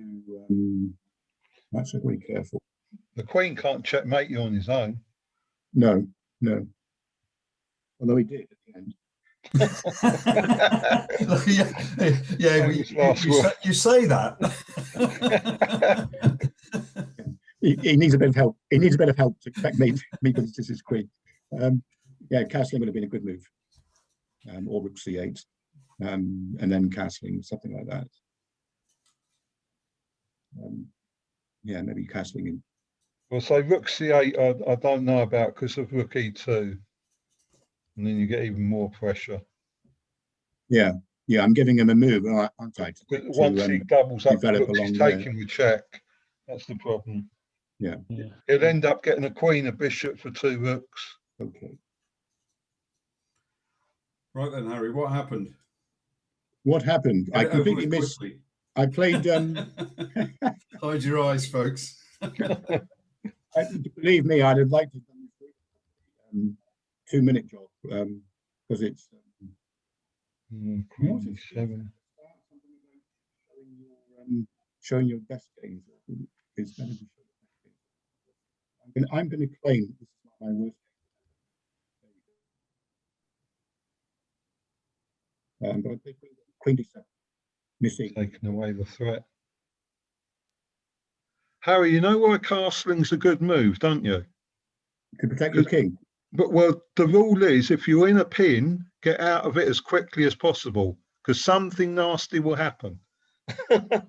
that's really careful. The queen can't checkmate you on his own. No. Although he did at the end. You say that. he needs a bit of help. He needs a bit of help to affect me because this is queen. Yeah, castling would have been a good move. Or rook c8. And then castling, something like that. Yeah, maybe castling in. Well, so rook c8, I don't know about because of rook e2. And then you get even more pressure. Yeah, I'm giving him a move, aren't I? Once he doubles up, he's there. taking the check. That's the problem. Yeah. He'll end up getting a queen, a bishop for 2 rooks. Okay. Right then, Harry, what happened? What happened? I completely missed. Quickly. I played. Hide your eyes, folks. Believe me, I'd have liked to do 2-minute job because it's. Showing your best games is better to show. I'm going to claim this is not my worst game. But I think queen d7, missing. Taking away the threat. Harry, you know why castling's a good move, don't you? To protect your king. But well, the rule is if you're in a pin, get out of it as quickly as possible because something nasty will happen. I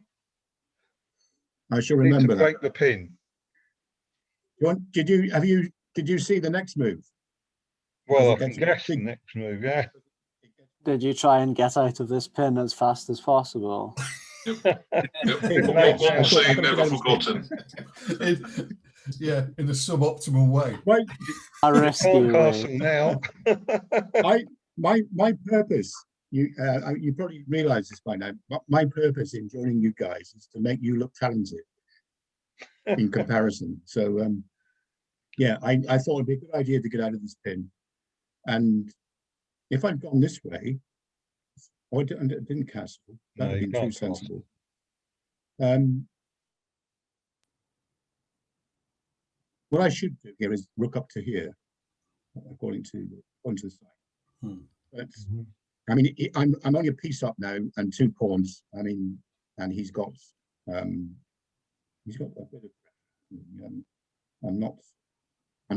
shall remember that. Break the pin. Did you see the next move? Well, I can guess the next move. Yeah. Did you try and get out of this pin as fast as possible? Yep. One scene never forgotten. In a suboptimal way. Right. A risky way. Now. my purpose. You probably realise this by now. But my purpose in joining you guys is to make you look talented in comparison. So yeah, I thought it'd be a good idea to get out of this pin, and if I'd gone this way, I didn't castle. That would have been too sensible. What I should do here is rook up to here, according to the site. But I mean, I'm only a piece up now and 2 pawns. I mean, and he's got a bit of. I'm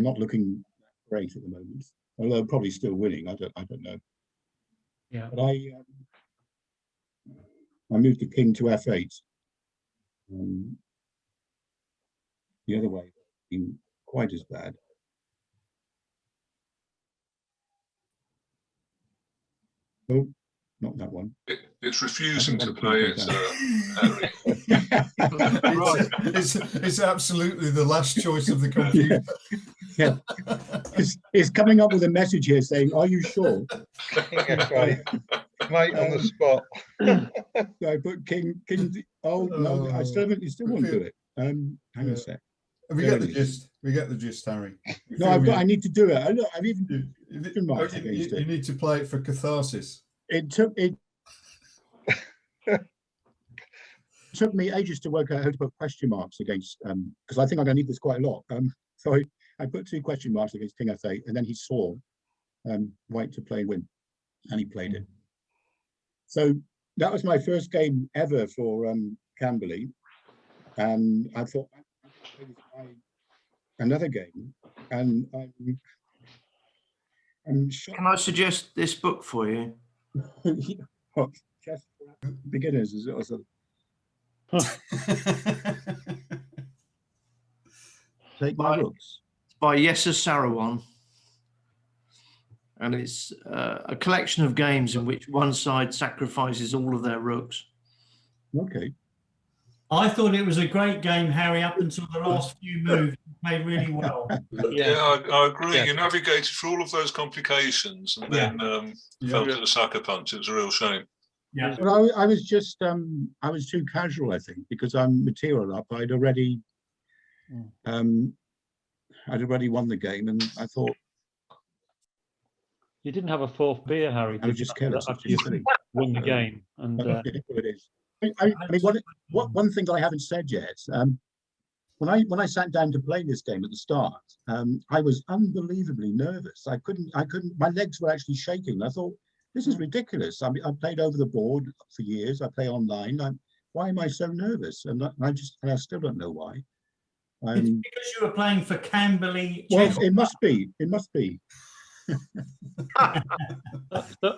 not looking great at the moment. Although probably still winning. I don't know. Yeah. But I moved the king to f8. The other way been quite as bad. Oh, not that one. It's refusing to play it, Harry. It's absolutely the last choice of the computer. Yeah. It's coming up with a message here saying, "Are you sure?" Mate on the spot. So I put king. Oh no, I still haven't. You still won't do it. Hang on a sec. We get the gist. We get the gist, Harry. No, I need to do it. I've even you need to play it for catharsis. It took me ages to work out how to put question marks against, because I think I'm going to need this quite a lot. So I put 2 question marks against King F8, and then he saw white to play win, and he played it. So that was my first game ever for Camberley, and I thought another game, and I'm shocked. Can I suggest this book for you? Chess for beginners, is it also? Take my rooks. It's by Yesser Sarowan, and it's a collection of games in which one side sacrifices all of their rooks. Okay. I thought it was a great game, Harry, up until the last few moves. You played really well. Yeah, I agree. You navigated through all of those complications and then felt at the sucker punch. It was a real shame. Yeah. Well, I was just I was too casual, I think, because I'm material up. I'd already won the game, and I thought you didn't have a 4th beer, Harry. I was just careless. After you won the game, and it is. I mean, one thing that I haven't said yet. When I sat down to play this game at the start, I was unbelievably nervous. I couldn't. My legs were actually shaking. I thought, this is ridiculous. I mean, I played over the board for years. I play online. Why am I so nervous? And I still don't know why. It's because you were playing for Camberley. Well, it must be. It must be.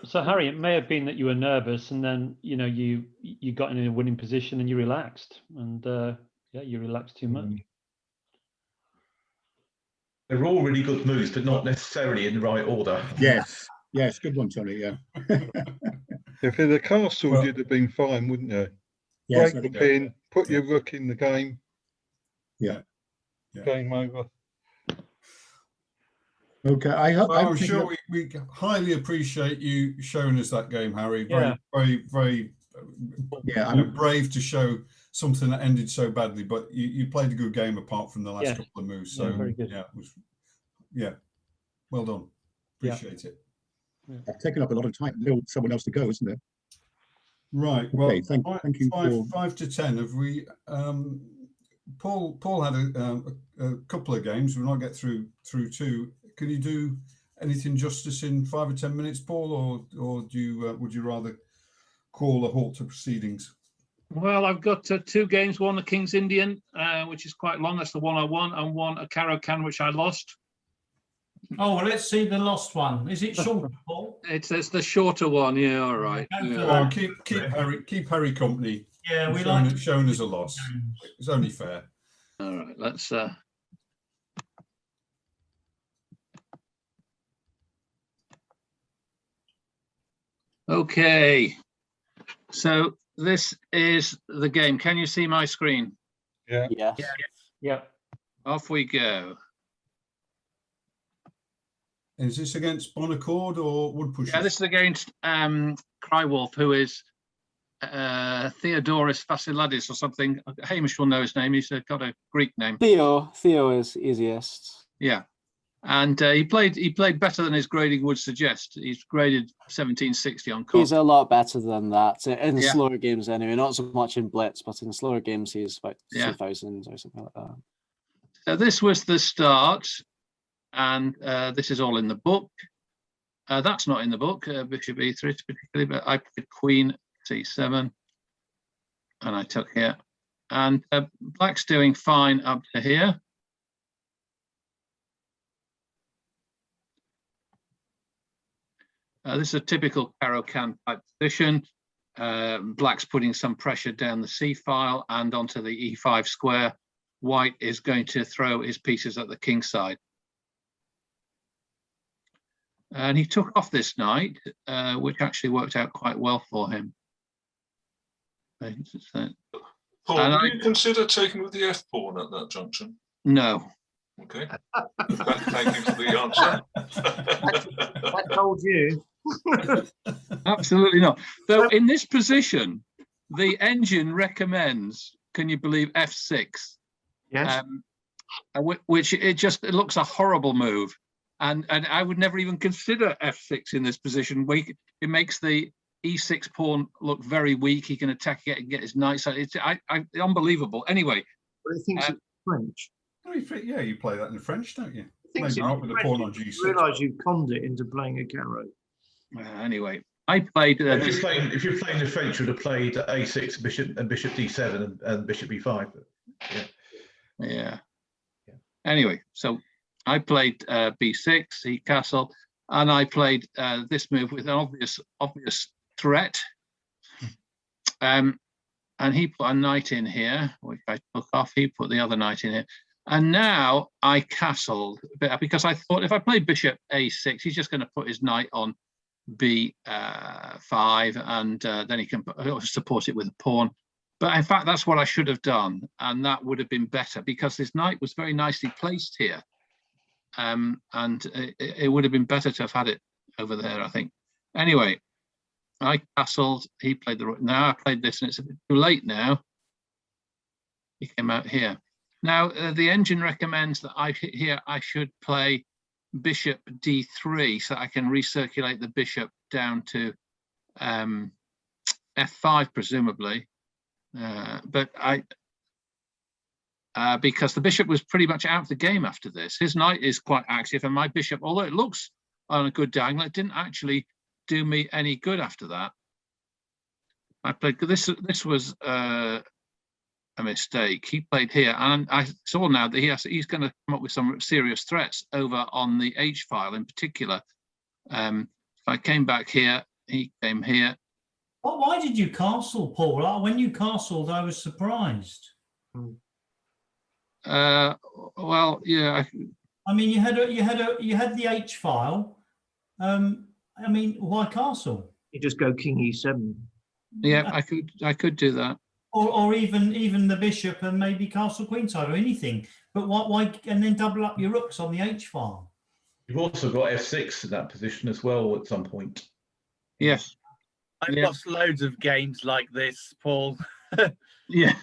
So Harry, it may have been that you were nervous, and then you got in a winning position and you relaxed, and you relaxed too much. They're all really good moves, but not necessarily in the right order. Yes, good one, Tony. Yeah. If in the castle, you'd have been fine, wouldn't you? Yes, break the pin, put your rook in the game. Yeah. Game over. Okay, I'm sure we highly appreciate you showing us that game, Harry. Very brave to show something that ended so badly, but you played a good game apart from the last couple of moves. So very good. Well done. Appreciate it. I've taken up a lot of time. There's someone else to go, isn't there? Right. Well, okay, thank you. 5 to 10. Have we? Paul had a couple of games. We'll not get through 2. Can you do anything justice in 5 or 10 minutes, Paul, or do you would you rather call a halt to proceedings? Well, I've got 2 games. One, a King's Indian, which is quite long. That's the one I won, and one, a Caro-Can, which I lost. Oh, well, let's see the lost one. Is it shorter, Paul? It's the shorter one. Yeah, all right. Well, keep Harry company. Yeah, we showing us a loss. It's only fair. All right, let's. Okay, so this is the game. Can you see my screen? Yeah. Yeah. Off we go. Is this against Bonaccord or Woodpushers? Yeah, this is against Crywolf, who is Theodoros Vasiladis or something. Hamish will know his name. He's got a Greek name. Theo is easiest. Yeah, and he played better than his grading would suggest. He's graded 1760 on comp. He's a lot better than that in the slower games anyway. Not so much in Blitz, but in the slower games he's about 2000 or something like that. So this was the start, and this is all in the book. That's not in the book, Bishop E3 particularly, but I played Queen C7, and I took here. And Black's doing fine up to here. This is a typical Caro-Can type position. Black's putting some pressure down the C file and onto the E5 square. White is going to throw his pieces at the king side. And he took off this knight, which actually worked out quite well for him. Paul, did you consider taking with the F pawn at that junction? No. Okay. Thank you for the answer. I told you. Absolutely not. Though in this position, the engine recommends, can you believe, F6? Yes. Which it looks a horrible move. And I would never even consider F6 in this position. It makes the E6 pawn look very weak. He can attack it and get his knight. So it's unbelievable. Anyway. But he thinks it's French. Yeah, you play that in French, don't you? Maybe not with a pawn on G6. You realise you conned it into playing a carrot. Anyway, I played. If you're playing the French, you would have played A6, bishop D7 and bishop B5. Yeah. Anyway, so I played B6, he castled, and I played this move with an obvious threat. And he put a knight in here, which I took off. He put the other knight in here. And now I castled a bit because I thought if I play bishop A6, he's just going to put his knight on B5, and then he can support it with a pawn. But in fact, that's what I should have done, and that would have been better because this knight was very nicely placed here, and it would have been better to have had it over there, I think. Anyway, I castled. He played the rook. Now I played this, and it's a bit too late now. He came out here. Now the engine recommends that I should play bishop D3 so I can recirculate the bishop down to F5 presumably. But because the bishop was pretty much out of the game after this. His knight is quite active, and my bishop, although it looks on a good diagonal, it didn't actually do me any good after that. I played this. This was a mistake. He played here, and I saw now that he's going to come up with some serious threats over on the H file in particular. I came back here. He came here. Well, why did you castle, Paul? When you castled, I was surprised. Well, yeah. I mean, you had the H file. I mean, why castle? You just go King E7. Yeah, I could do that. Or even the bishop and maybe castle queenside or anything. But why and then double up your rooks on the H file? You've also got F6 in that position as well at some point. Yes. I've lost loads of games like this, Paul. Yeah.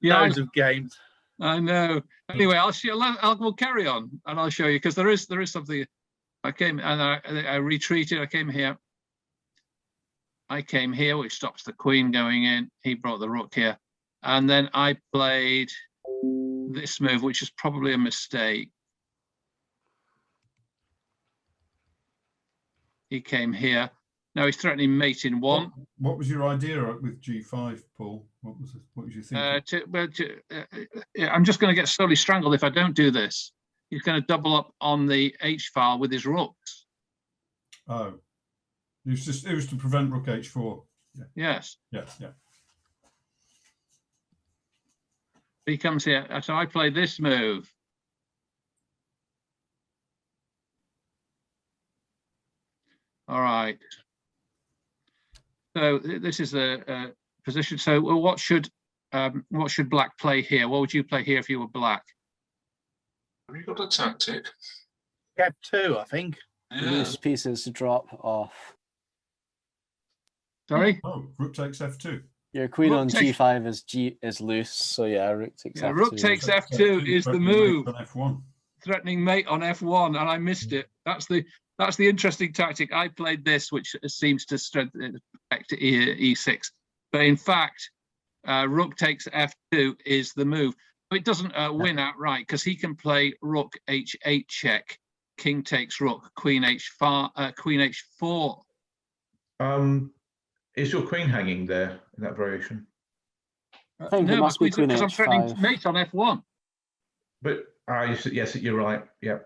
Loads of games. I know. Anyway, we'll carry on and I'll show you because there is something. I came and I retreated. I came here, which stops the queen going in. He brought the rook here, and then I played this move, which is probably a mistake. He came here. Now he's threatening mate in one. What was your idea with G5, Paul? What was your thinking? I'm just going to get slowly strangled if I don't do this. He's going to double up on the H file with his rooks. Oh, it was to prevent rook H4. Yeah. Yes. Yeah. He comes here, so I play this move. All right. So this is a position. So what should black play here? What would you play here if you were black? Have you got a tactic? F2, I think. Yeah. Loose pieces to drop off. Sorry? Oh, rook takes F2. Your queen Rook on takes- G5 is loose, so yeah, rook takes F2. Rook takes F2 is the move. On F1. Threatening mate on F1, and I missed it. That's the interesting tactic. I played this, which seems to strengthen back to E6, but in fact, rook takes F2 is the move. It doesn't win outright because he can play rook H8 check, king takes rook, queen H4. Is your queen hanging there in that variation? I think it must be queen because I'm threatening H5. mate on F1. But yes, you're right. Yeah.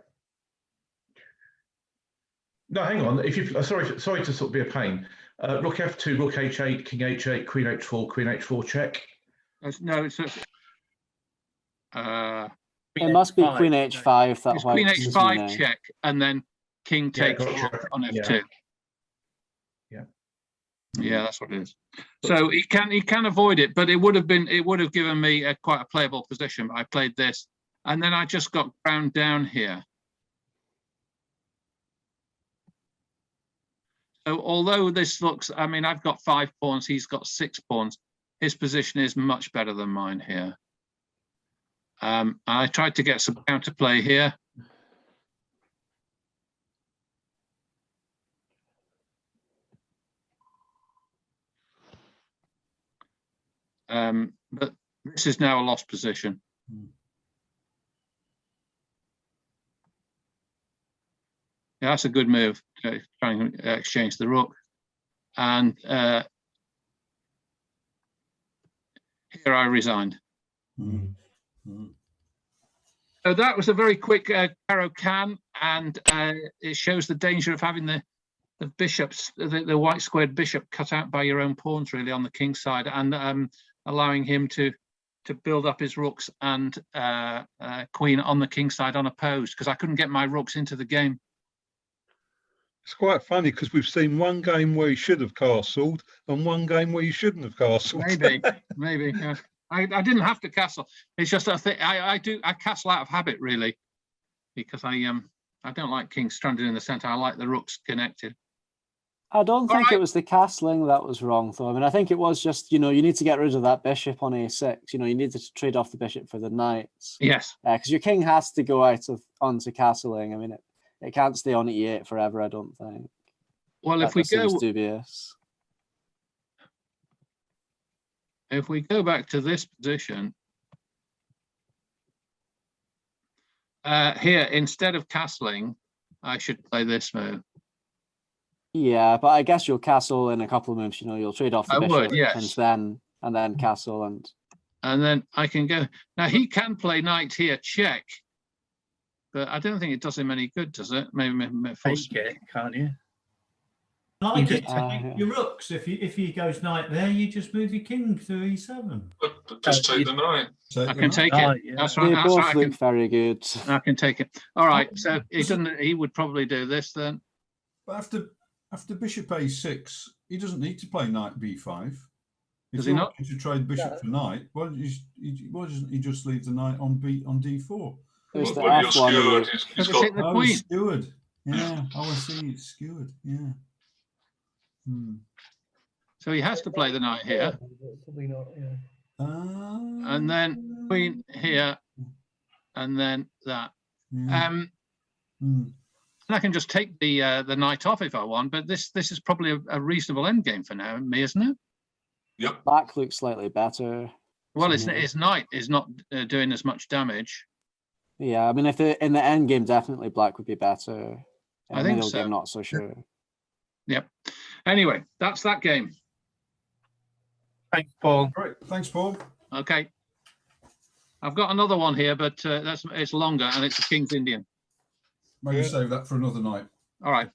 No, hang on. If you sorry to sort of be a pain. Rook F2, rook H8, king H8, queen H4 check. No, it's It must be queen H5. That it's white queen is H5 now. check, and then king takes rook on F2. Yeah, that's what it is. So he can avoid it, but it would have given me quite a playable position. I played this, and then I just got ground down here. So although this looks, I mean, I've got 5 pawns, he's got 6 pawns. His position is much better than mine here. I tried to get some counterplay here. But this is now a lost position. Yeah, that's a good move to try and exchange the rook. And here I resigned. So that was a very quick Caro-Can, and it shows the danger of having the bishops, the white squared bishop cut out by your own pawns really on the king side, and allowing him to build up his rooks and queen on the king side unopposed, because I couldn't get my rooks into the game. It's quite funny because we've seen one game where he should have castled and one game where he shouldn't have castled. Maybe. I didn't have to castle. It's just a thing. I castle out of habit really, because I don't like kings stranded in the center. I like the rooks connected. I don't think it was the castling that was wrong, though. I mean, I think it was just, you need to get rid of that bishop on a6. You needed to trade off the bishop for the knights. Yes. Because your king has to go onto castling. I mean, it can't stay on e8 forever, I don't think. Well, if we go dubious. If we go back to this position, here, instead of castling, I should play this move. Yeah, but I guess you'll castle in a couple of moves. You'll trade off the bishop yes. and then castle and then I can go. Now he can play knight here, check, but I don't think it does him any good, does it? Maybe Take it, can't you? Like your rooks. If he goes knight there, you just move your king to e7. But just take the knight. I can take it. Yeah. That's right. They That's both right. look very good. I can take it. All right. So he doesn't. He would probably do this then. But after bishop a6, he doesn't need to play knight b5. Does he not? To trade bishop for knight, why doesn't he just leave the knight on d4? There's the Well, you're F1. skewered. He's got The queen. It's skewered. Yeah, I see it's skewered. Yeah. So he has to play the knight here. Probably not. Yeah. And then queen here, and then that. Yeah. And I can just take the knight off if I want, but this is probably a reasonable end game for now, me, isn't it? Yep. Black looks slightly better. Well, his knight is not doing as much damage. Yeah, I mean, if in the end game, definitely black would be better. I think middle so. game, not so sure. Yep. Anyway, that's that game. Thanks, Paul. Great. Thanks, Paul. Okay. I've got another one here, but it's longer, and it's a King's Indian. Maybe save that for another night. All right.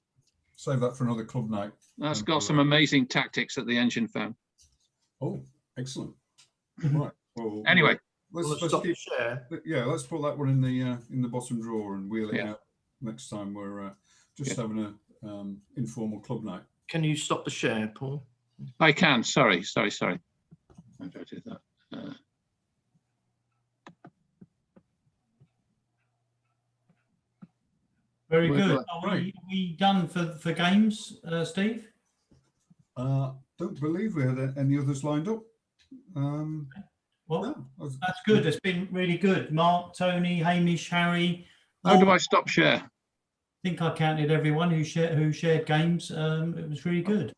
Save that for another club night. That's got some amazing tactics that the engine found. Oh, excellent. Right. Well, Anyway, let's stop keep, share. yeah, let's put that one in the bottom drawer and wheel it out next time we're just having a informal club night. Can you stop the share, Paul? I can. Sorry. How do I do that? Very Well, good. Are we done for games, Steve? Don't believe we had any others lined up. Well, that's good. It's been really good. Mark, Tony, Hamish, Harry. How do I stop share? I think I counted everyone who shared games. It was really good.